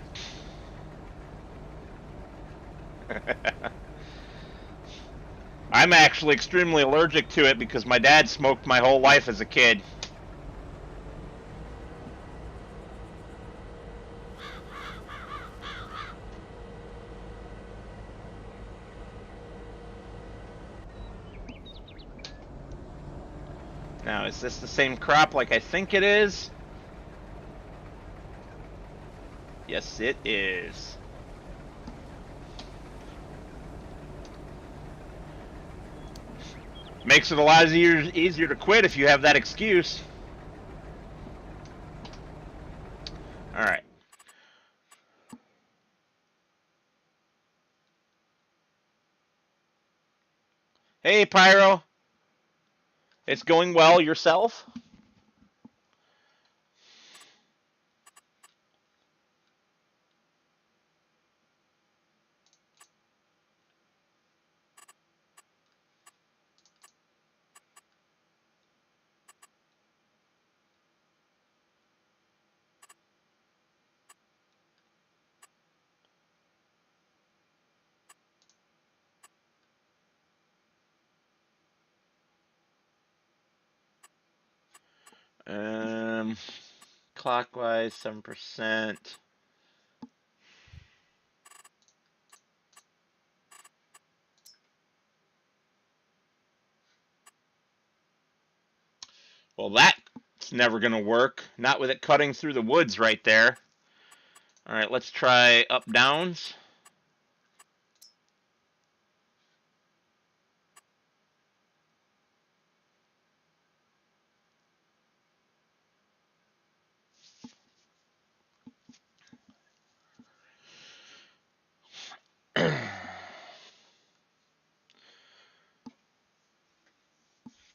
I'm actually extremely allergic to it because my dad smoked my whole life as a kid. Now, is this the same crop like I think it is? Yes, it is. Makes it a lot easier to quit if you have that excuse. Alright. Hey, Pyro. It's going well. Yourself? Clockwise 7%. Well, that's never going to work. Not with it cutting through the woods right there. All right, let's try up downs.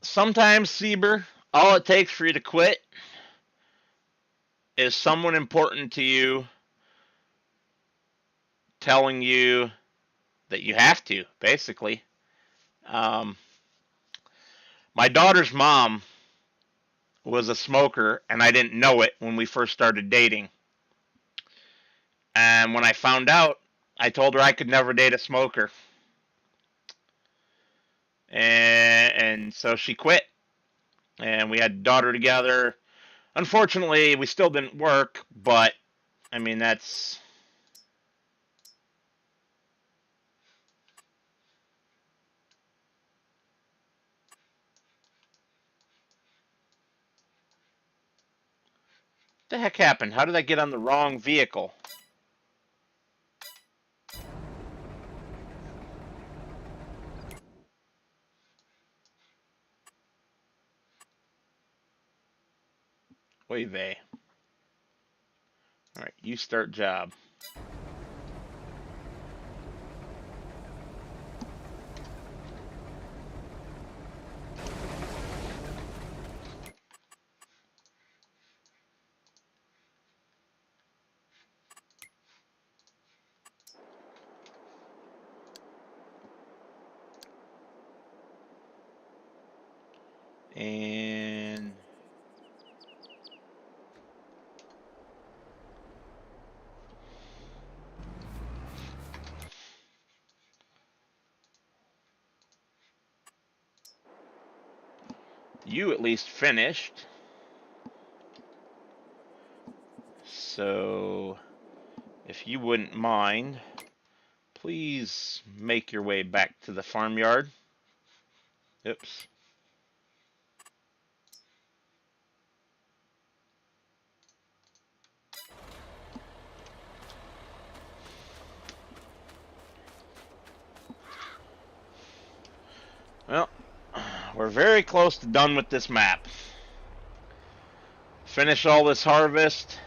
Sometimes, Sieber, all it takes for you to quit is someone important to you telling you that you have to, basically. Um, my daughter's mom was a smoker, and I didn't know it when we first started dating. And when I found out, I told her I could never date a smoker. And so she quit, and we had a daughter together. Unfortunately, we still didn't work, but I mean, that's. What the heck happened? How did I get on the wrong vehicle? Oy vey. Alright, you start job. And you at least finished. So, if you wouldn't mind, please make your way back to the farmyard. Oops. Well, we're very close to done with this map. Finish all this harvest.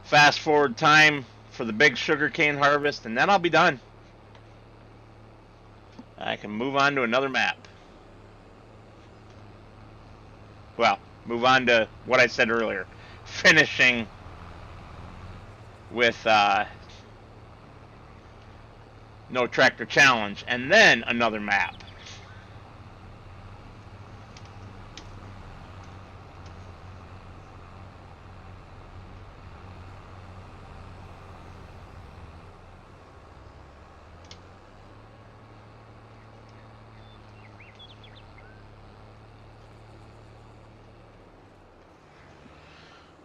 Fast forward time for the big sugarcane harvest, and then I'll be done. I can move on to another map. Well, move on to what I said earlier. Finishing with No Tractor Challenge, and then another map.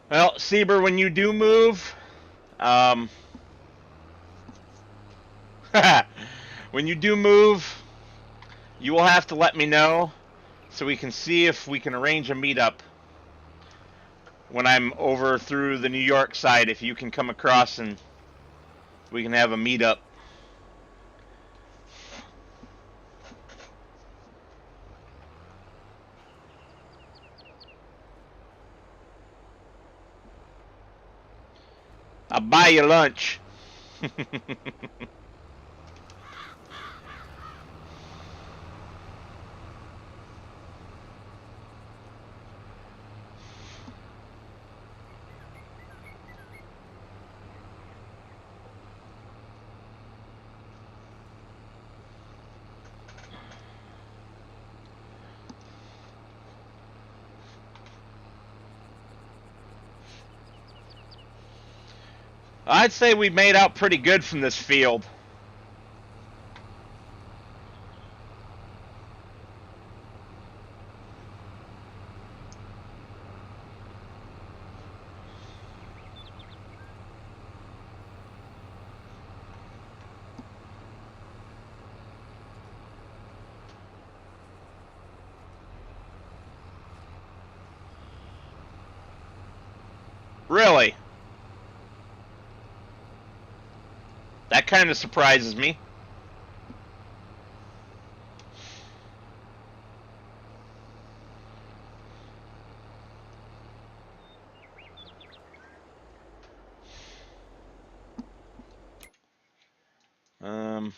Well, Sieber, when you do move, when you do move, you will have to let me know so we can see if we can arrange a meetup when I'm over through the New York side. If you can come across and we can have a meetup. I'll buy you lunch. I'd say we made out pretty good from this field. Really? That kind of surprises me. Um,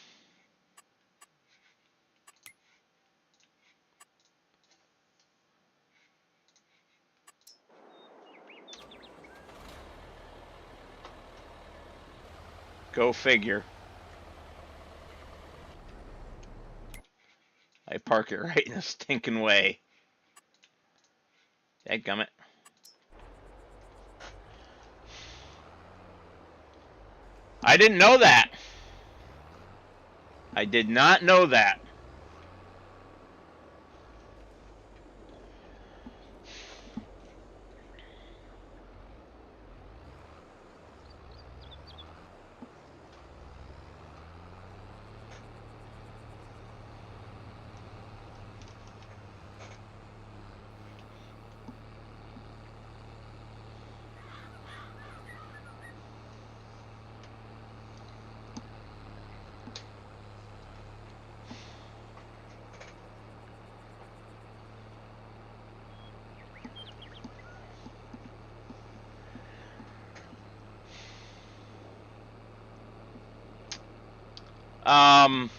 Go figure. I park it right in a stinking way. Dadgummit. I didn't know that. I did not know that. Um,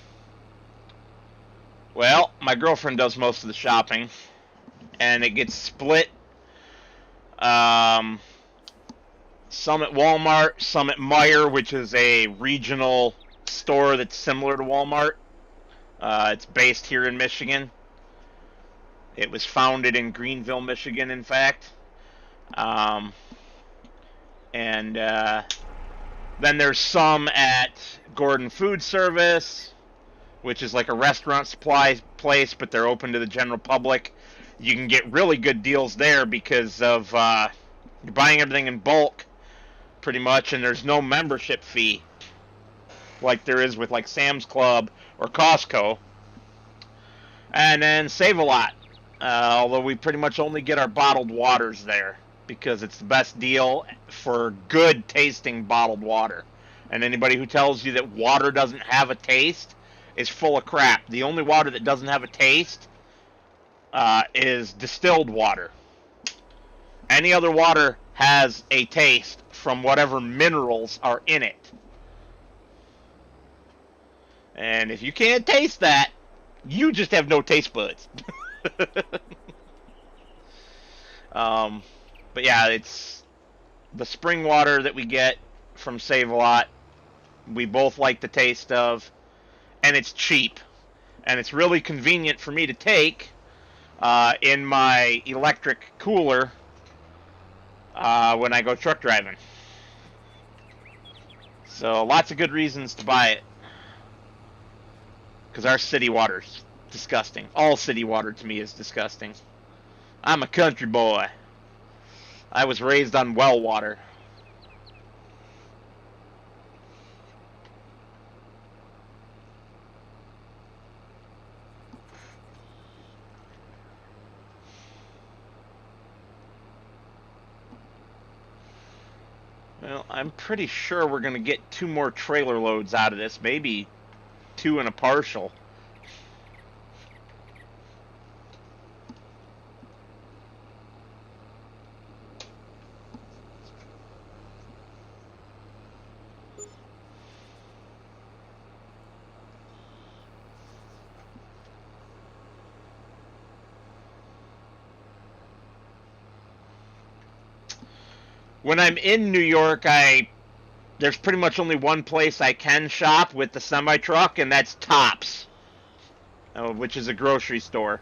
well, my girlfriend does most of the shopping, and it gets split. Um, some at Walmart, some at Meijer, which is a regional store that's similar to Walmart. It's based here in Michigan. It was founded in Greenville, Michigan, in fact. Um, and then there's some at Gordon Food Service, which is like a restaurant supply place, but they're open to the general public. You can get really good deals there because of you're buying everything in bulk, pretty much, and there's no membership fee like there is with like Sam's Club or Costco. And then Save a Lot, although we pretty much only get our bottled waters there because it's the best deal for good tasting bottled water. And anybody who tells you that water doesn't have a taste is full of crap. The only water that doesn't have a taste is distilled water. Any other water has a taste from whatever minerals are in it. And if you can't taste that, you just have no taste buds. But yeah, it's the spring water that we get from Save a Lot. We both like the taste of, and it's cheap, and it's really convenient for me to take in my electric cooler when I go truck driving. So lots of good reasons to buy it, because our city water's disgusting. All city water to me is disgusting. I'm a country boy. I was raised on well water. Well, I'm pretty sure we're going to get 2 more trailer loads out of this. Maybe 2 and a partial. When I'm in New York, there's pretty much only one place I can shop with the semi-truck, and that's Tops, which is a grocery store.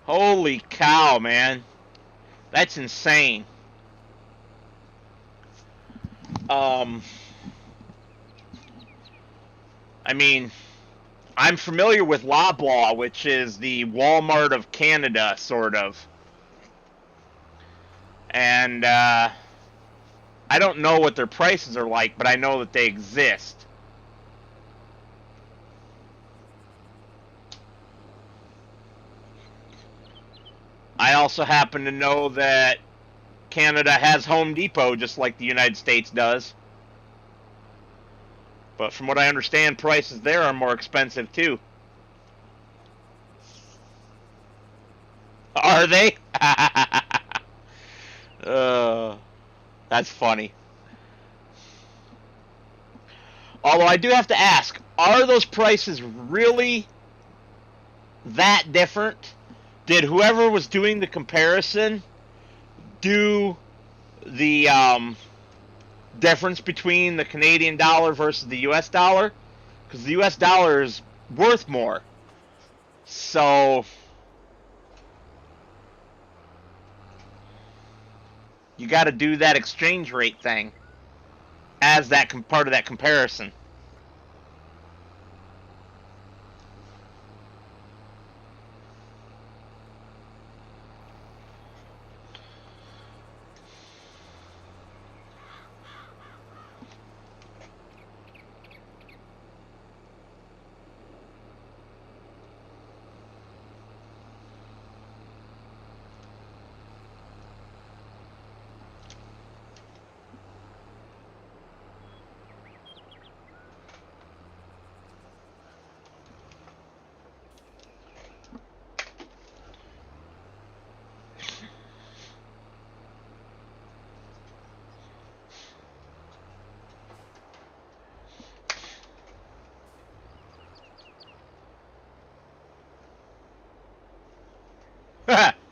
Holy cow, man. That's insane. I mean, I'm familiar with Loblaw, which is the Walmart of Canada, sort of. And I don't know what their prices are like, but I know that they exist. I also happen to know that Canada has Home Depot just like the United States does. But from what I understand, prices there are more expensive too. Are they? uh, that's funny. Although I do have to ask, are those prices really that different? Did whoever was doing the comparison do the difference between the Canadian dollar versus the US dollar? Because the US dollar is worth more. So you got to do that exchange rate thing as that part of that comparison.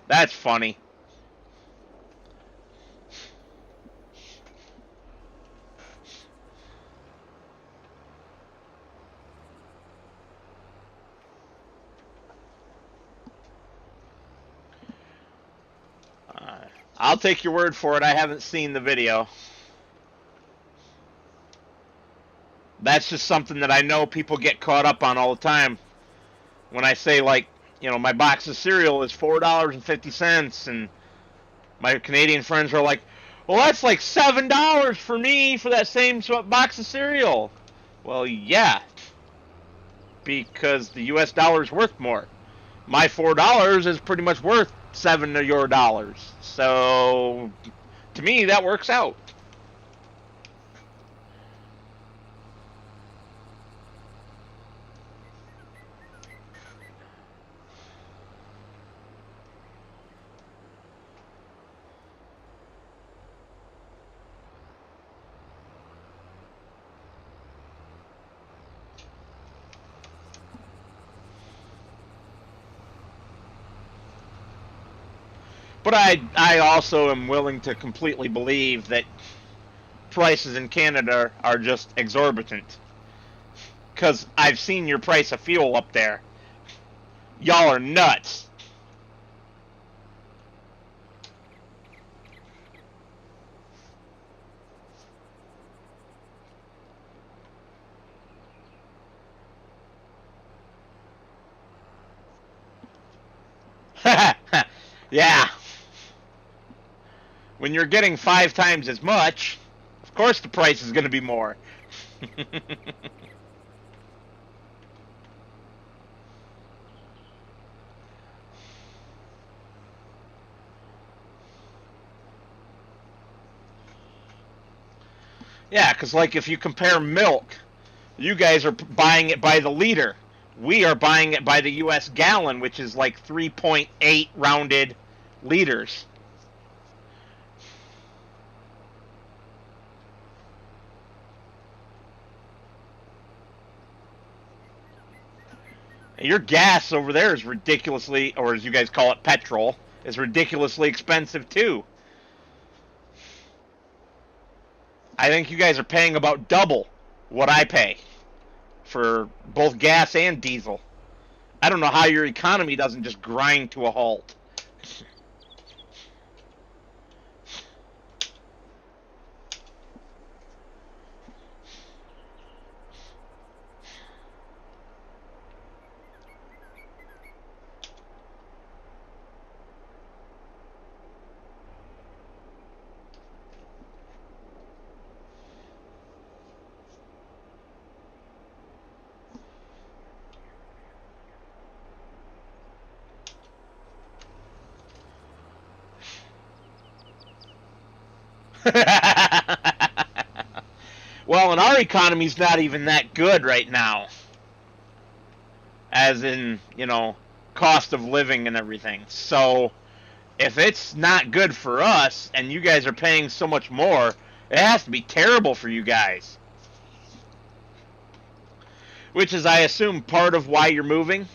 That's funny. I'll take your word for it. I haven't seen the video. That's just something that I know people get caught up on all the time. When I say, like, my box of cereal is $4.50, and my Canadian friends are like, well, that's like $7 for me for that same box of cereal. Well, yeah, because the US dollar is worth more. My $4 is pretty much worth 7 of your dollars. So, to me, that works out. But I also am willing to completely believe that prices in Canada are just exorbitant. Because I've seen your price of fuel up there. Y'all are nuts. Yeah. When you're getting 5 times as much, of course the price is going to be more. Yeah, because, like, if you compare milk, you guys are buying it by the liter. We are buying it by the U.S. gallon, which is like 3.8 rounded liters. Your gas over there is ridiculously, or as you guys call it, petrol, is ridiculously expensive too. I think you guys are paying about double what I pay for both gas and diesel. I don't know how your economy doesn't just grind to a halt. Well, and our economy's not even that good right now, as in, cost of living and everything. So if it's not good for us and you guys are paying so much more, it has to be terrible for you guys. Which is, I assume, part of why you're moving.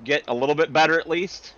Get a little bit better at least.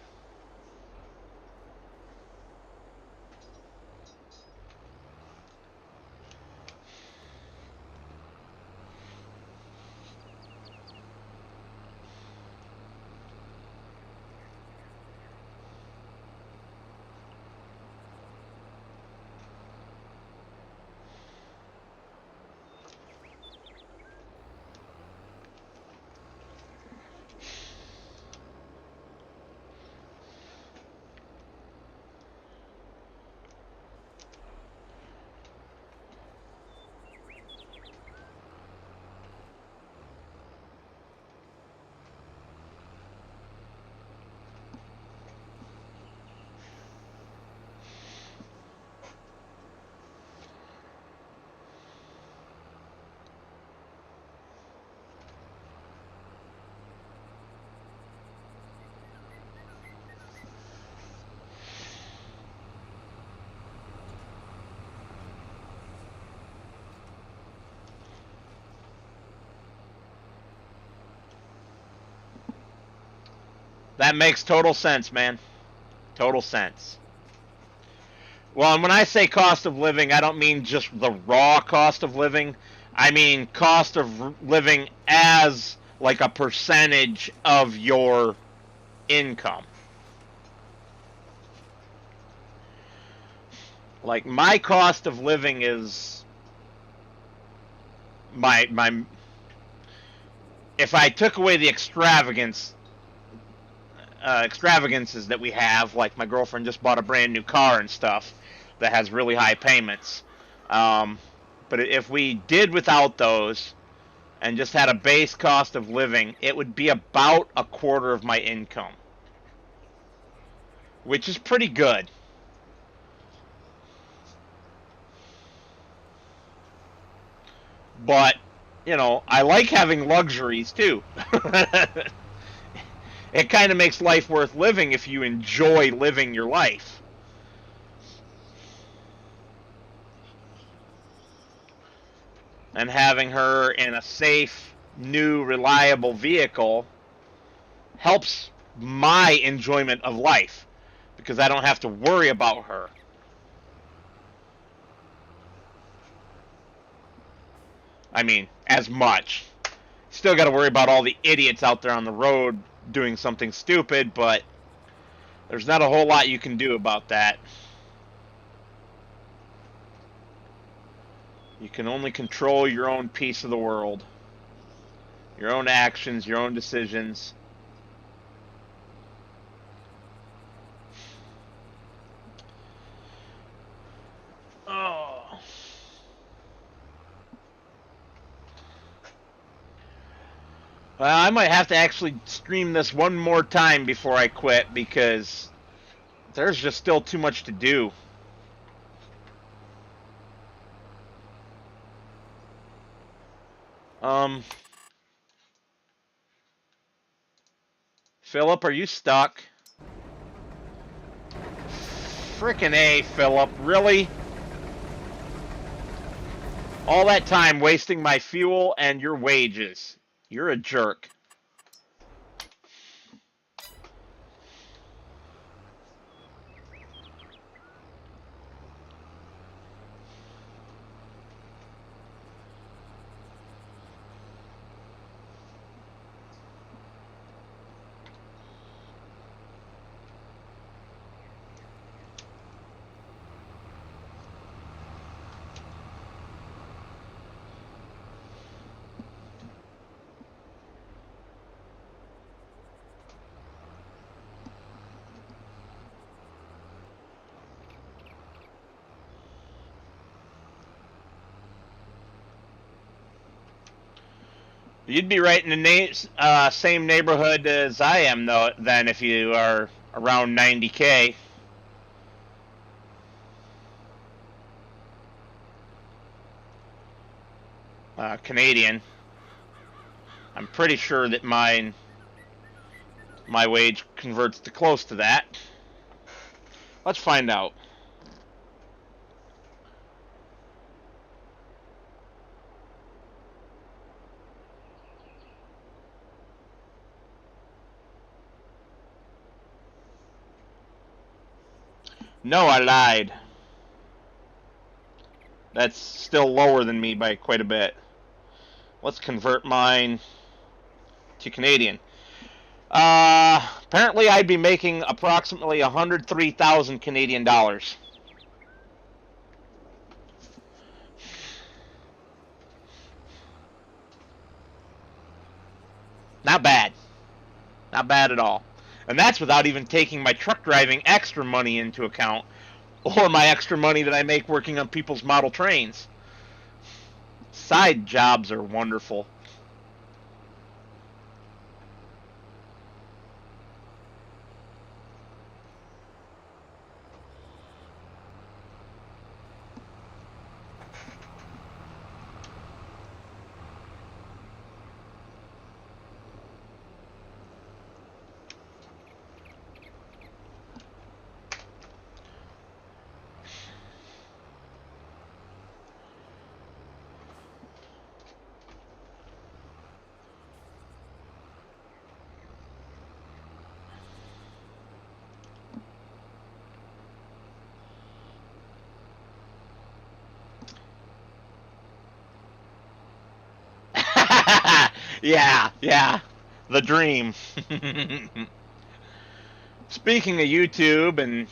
That makes total sense, man. Total sense. Well, and when I say cost of living, I don't mean just the raw cost of living. I mean cost of living as like a percentage of your income. Like my cost of living is my if I took away the extravagances that we have, like my girlfriend just bought a brand new car and stuff that has really high payments. Um, but if we did without those and just had a base cost of living, it would be about a quarter of my income, which is pretty good. But, I like having luxuries too. It kind of makes life worth living if you enjoy living your life. And having her in a safe, new, reliable vehicle helps my enjoyment of life because I don't have to worry about her. I mean, as much. Still got to worry about all the idiots out there on the road doing something stupid, but there's not a whole lot you can do about that. You can only control your own piece of the world, your own actions, your own decisions. Oh. Well, I might have to actually stream this one more time before I quit because there's just still too much to do. Um, Philip, are you stuck? Frickin' A, Philip. Really? All that time wasting my fuel and your wages. You're a jerk. You'd be right in the same neighborhood as I am, though. Then, if you are around 90K. Canadian. I'm pretty sure that my wage converts to close to that. Let's find out. No, I lied. That's still lower than me by quite a bit. Let's convert mine to Canadian. Apparently I'd be making approximately 103,000 Canadian dollars. Not bad. Not bad at all. And that's without even taking my truck driving extra money into account, or my extra money that I make working on people's model trains. Side jobs are wonderful. Yeah. The dream. Speaking of YouTube and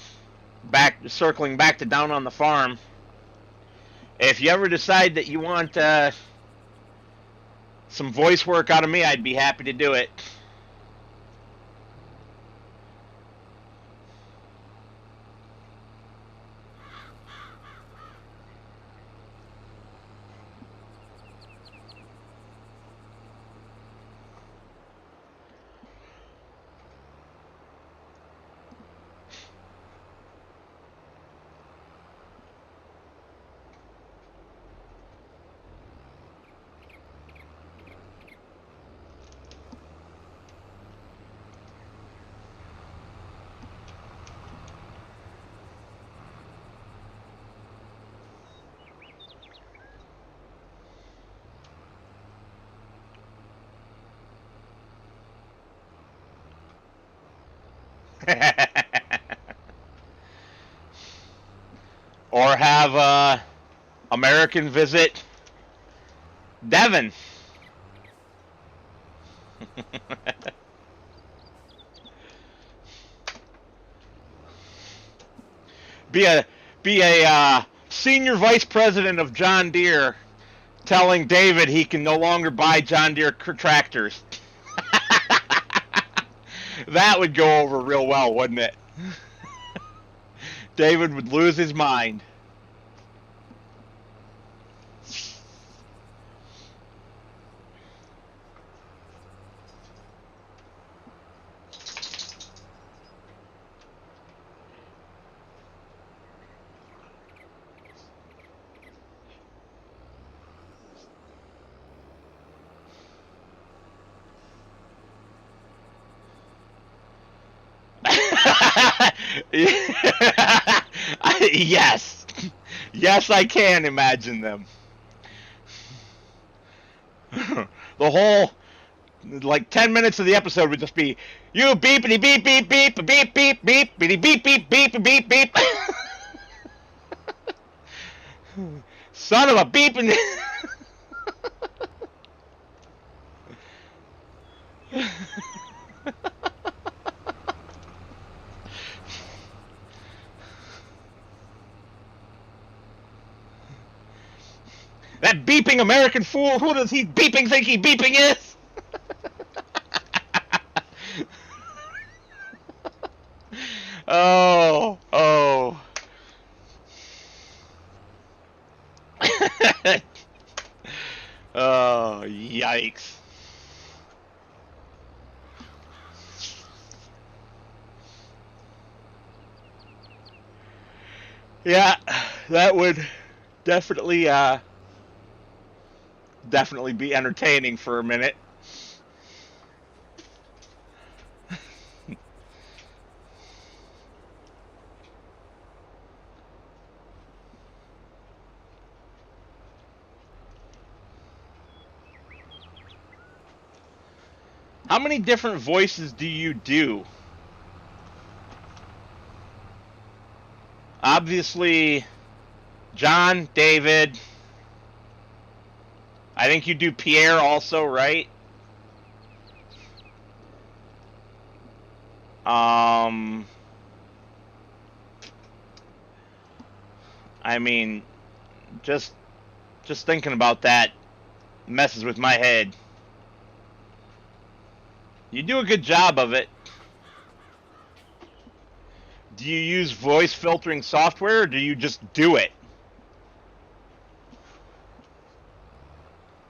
circling back to Down on the Farm, if you ever decide that you want some voice work out of me, I'd be happy to do it. Or have American visit Devon. be a senior vice president of John Deere, telling David he can no longer buy John Deere tractors. That would go over real well, wouldn't it? David would lose his mind. Yes. Yes, I can imagine them. The whole, like, 10 minutes of the episode would just be, you beepity beep beep beep beep beep beep beep beep beep beep beep beep. Son of a beeping. That beeping American fool, who does he beeping think he beeping is? Oh. Oh, yikes. Yeah, that would definitely definitely be entertaining for a minute. How many different voices do you do? Obviously, John, David. I think you do Pierre also, right? Um, I mean, just just thinking about that messes with my head. You do a good job of it. Do you use voice filtering software, or do you just do it?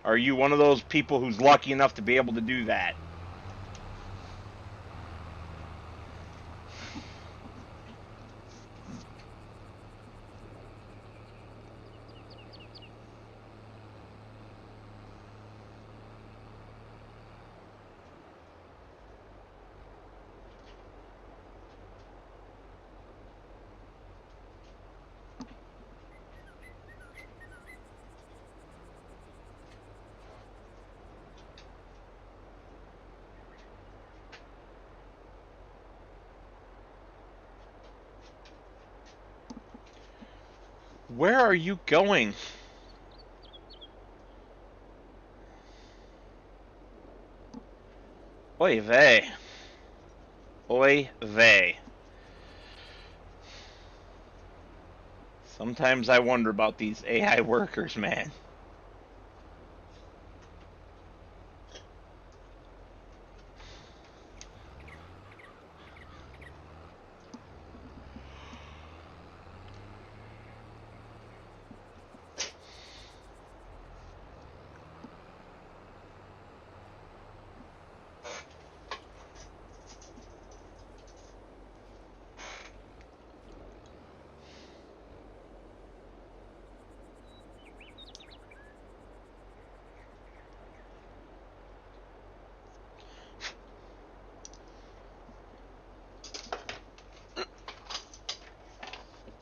Are you one of those people who's lucky enough to be able to do that? Where are you going? Oy vey. Oy vey. Sometimes I wonder about these AI workers, man.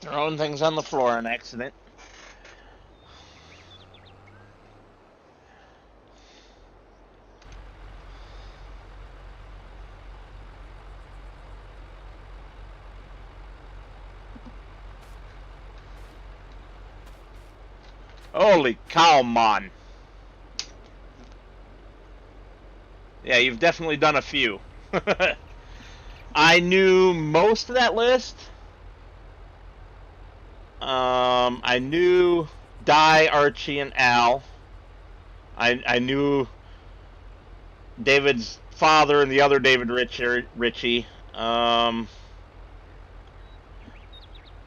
Throwing things on the floor on accident. Holy cow, man. Yeah, you've definitely done a few. I knew most of that list. I knew Di, Archie, and Al. I knew David's father and the other David Ritchie.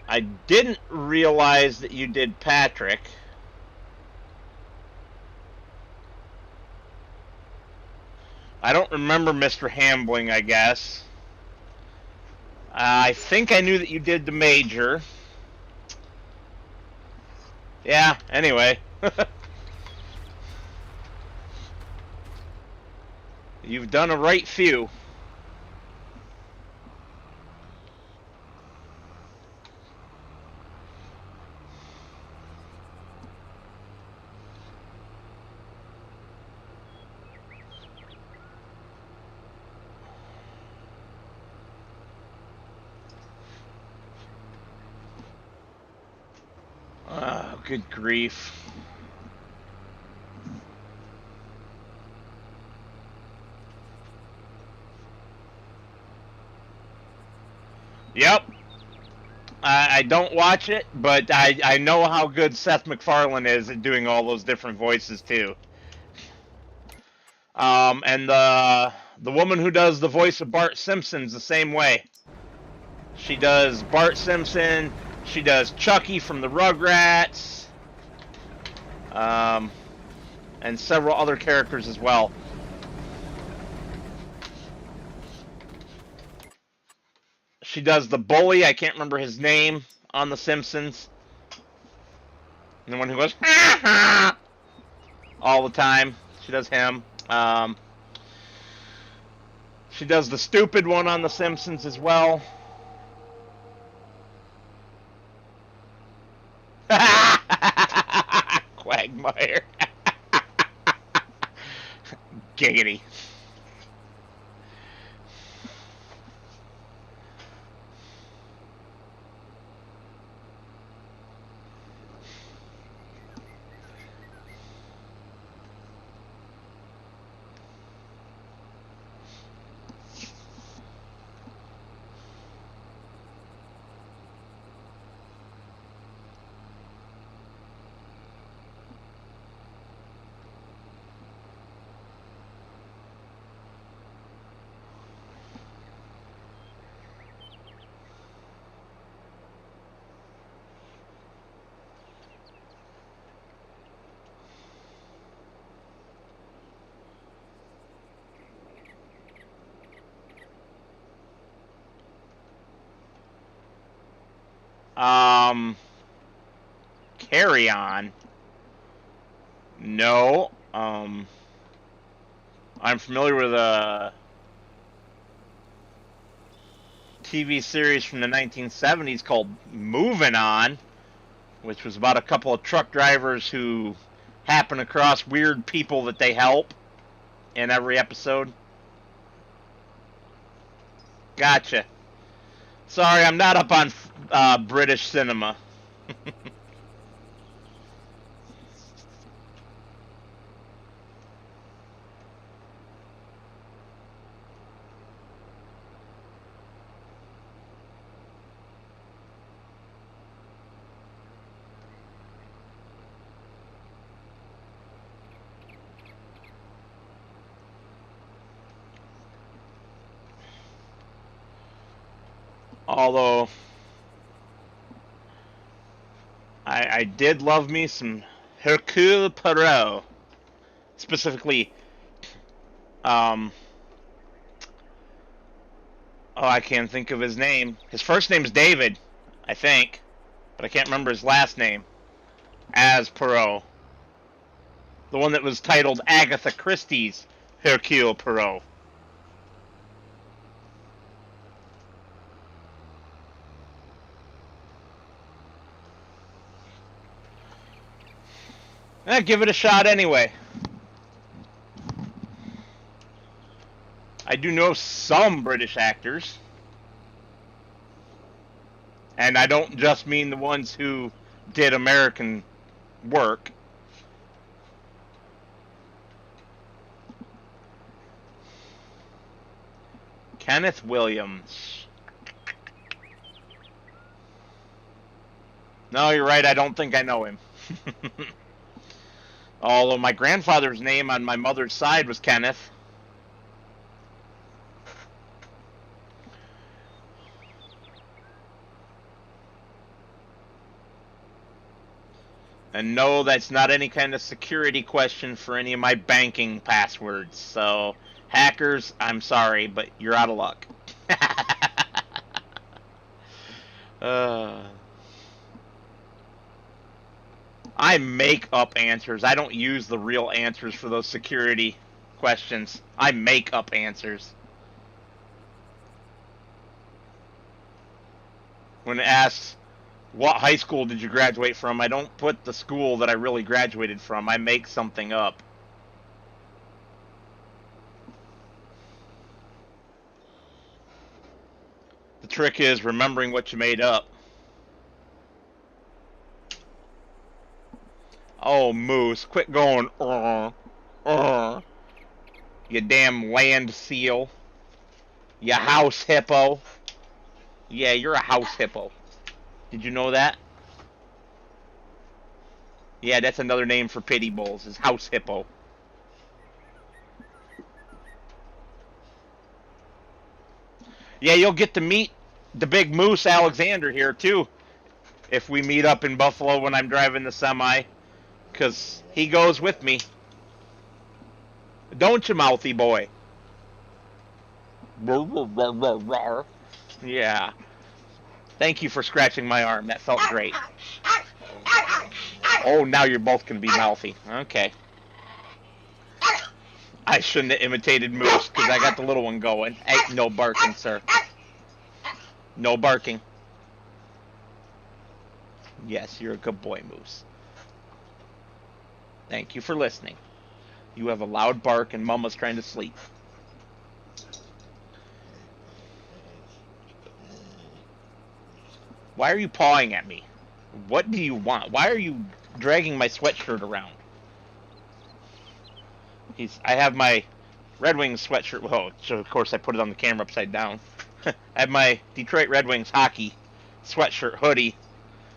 I didn't realize that you did Patrick. I don't remember Mr. Hambling, I guess. I think I knew that you did the Major. Yeah, anyway. You've done a right few. Oh, good grief. Yep. I don't watch it, but I know how good Seth MacFarlane is at doing all those different voices too. And the woman who does the voice of Bart Simpson's the same way. She does Bart Simpson. She does Chucky from the Rugrats. And several other characters as well. She does the bully. I can't remember his name. on The Simpsons. And the one who goes, ha ha, all the time. She does him. She does the stupid one on The Simpsons as well. Quagmire. Giggity. Carry On. No. I'm familiar with a TV series from the 1970s called Moving On, which was about a couple of truck drivers who happen across weird people that they help in every episode. Gotcha. Sorry, I'm not up on British cinema. Although I did love me some Hercule Poirot, specifically. Oh, I can't think of his name. His first name's David, I think, but I can't remember his last name. As Poirot, the one that was titled Agatha Christie's Hercule Poirot. Give it a shot anyway. I do know some British actors. And I don't just mean the ones who did American work. Kenneth Williams. No, you're right. I don't think I know him. Although my grandfather's name on my mother's side was Kenneth. And no, that's not any kind of security question for any of my banking passwords. So, hackers, I'm sorry, but you're out of luck. I make up answers. I don't use the real answers for those security questions. I make up answers. When it asks, what high school did you graduate from? I don't put the school that I really graduated from. I make something up. The trick is remembering what you made up. Oh, Moose, quit going, you damn land seal. You house hippo. Yeah, you're a house hippo. Did you know that? Yeah, that's another name for pity bulls, is house hippo. Yeah, you'll get to meet the big moose Alexander here, too, if we meet up in Buffalo when I'm driving the semi, because he goes with me. Don't you, mouthy boy? Yeah. Thank you for scratching my arm. That felt great. Oh, now you're both going to be mouthy. Okay. I shouldn't have imitated Moose because I got the little one going. Hey, no barking, sir. No barking. Yes, you're a good boy, Moose. Thank you for listening. You have a loud bark and Mama's trying to sleep. Why are you pawing at me? What do you want? Why are you dragging my sweatshirt around? I have my Red Wings sweatshirt. Well, so of course I put it on the camera upside down. I have my Detroit Red Wings hockey sweatshirt hoodie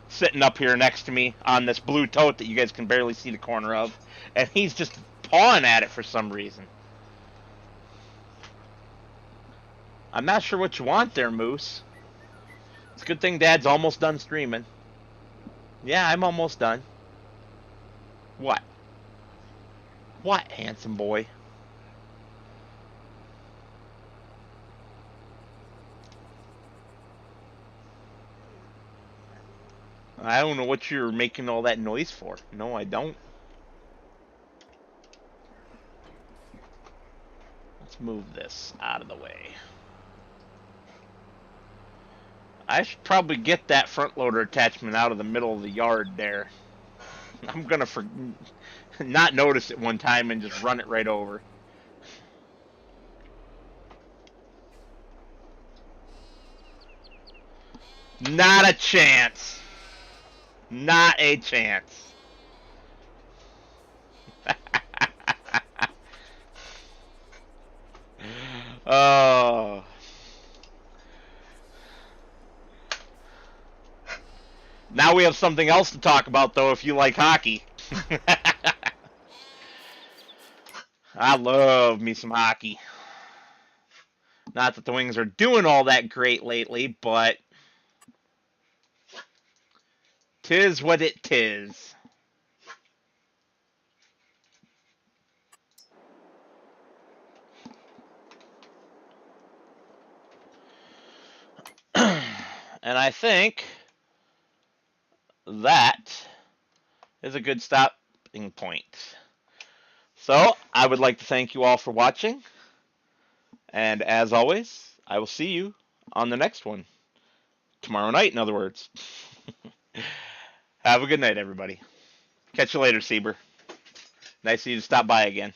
sitting up here next to me on this blue tote that you guys can barely see the corner of, and he's just pawing at it for some reason. I'm not sure what you want there, Moose. It's a good thing Dad's almost done streaming. Yeah, I'm almost done. What? What, handsome boy? I don't know what you're making all that noise for. No, I don't. Let's move this out of the way. I should probably get that front loader attachment out of the middle of the yard there. I'm gonna not notice it one time and just run it right over. Not a chance. Not a chance. Oh. Now we have something else to talk about, though, if you like hockey. I love me some hockey. Not that the Wings are doing all that great lately, but 'tis what it 'tis. And I think that is a good stopping point. So, I would like to thank you all for watching. And as always, I will see you on the next one. Tomorrow night, in other words. Have a good night, everybody. Catch you later, Sieber. Nice of you to stop by again.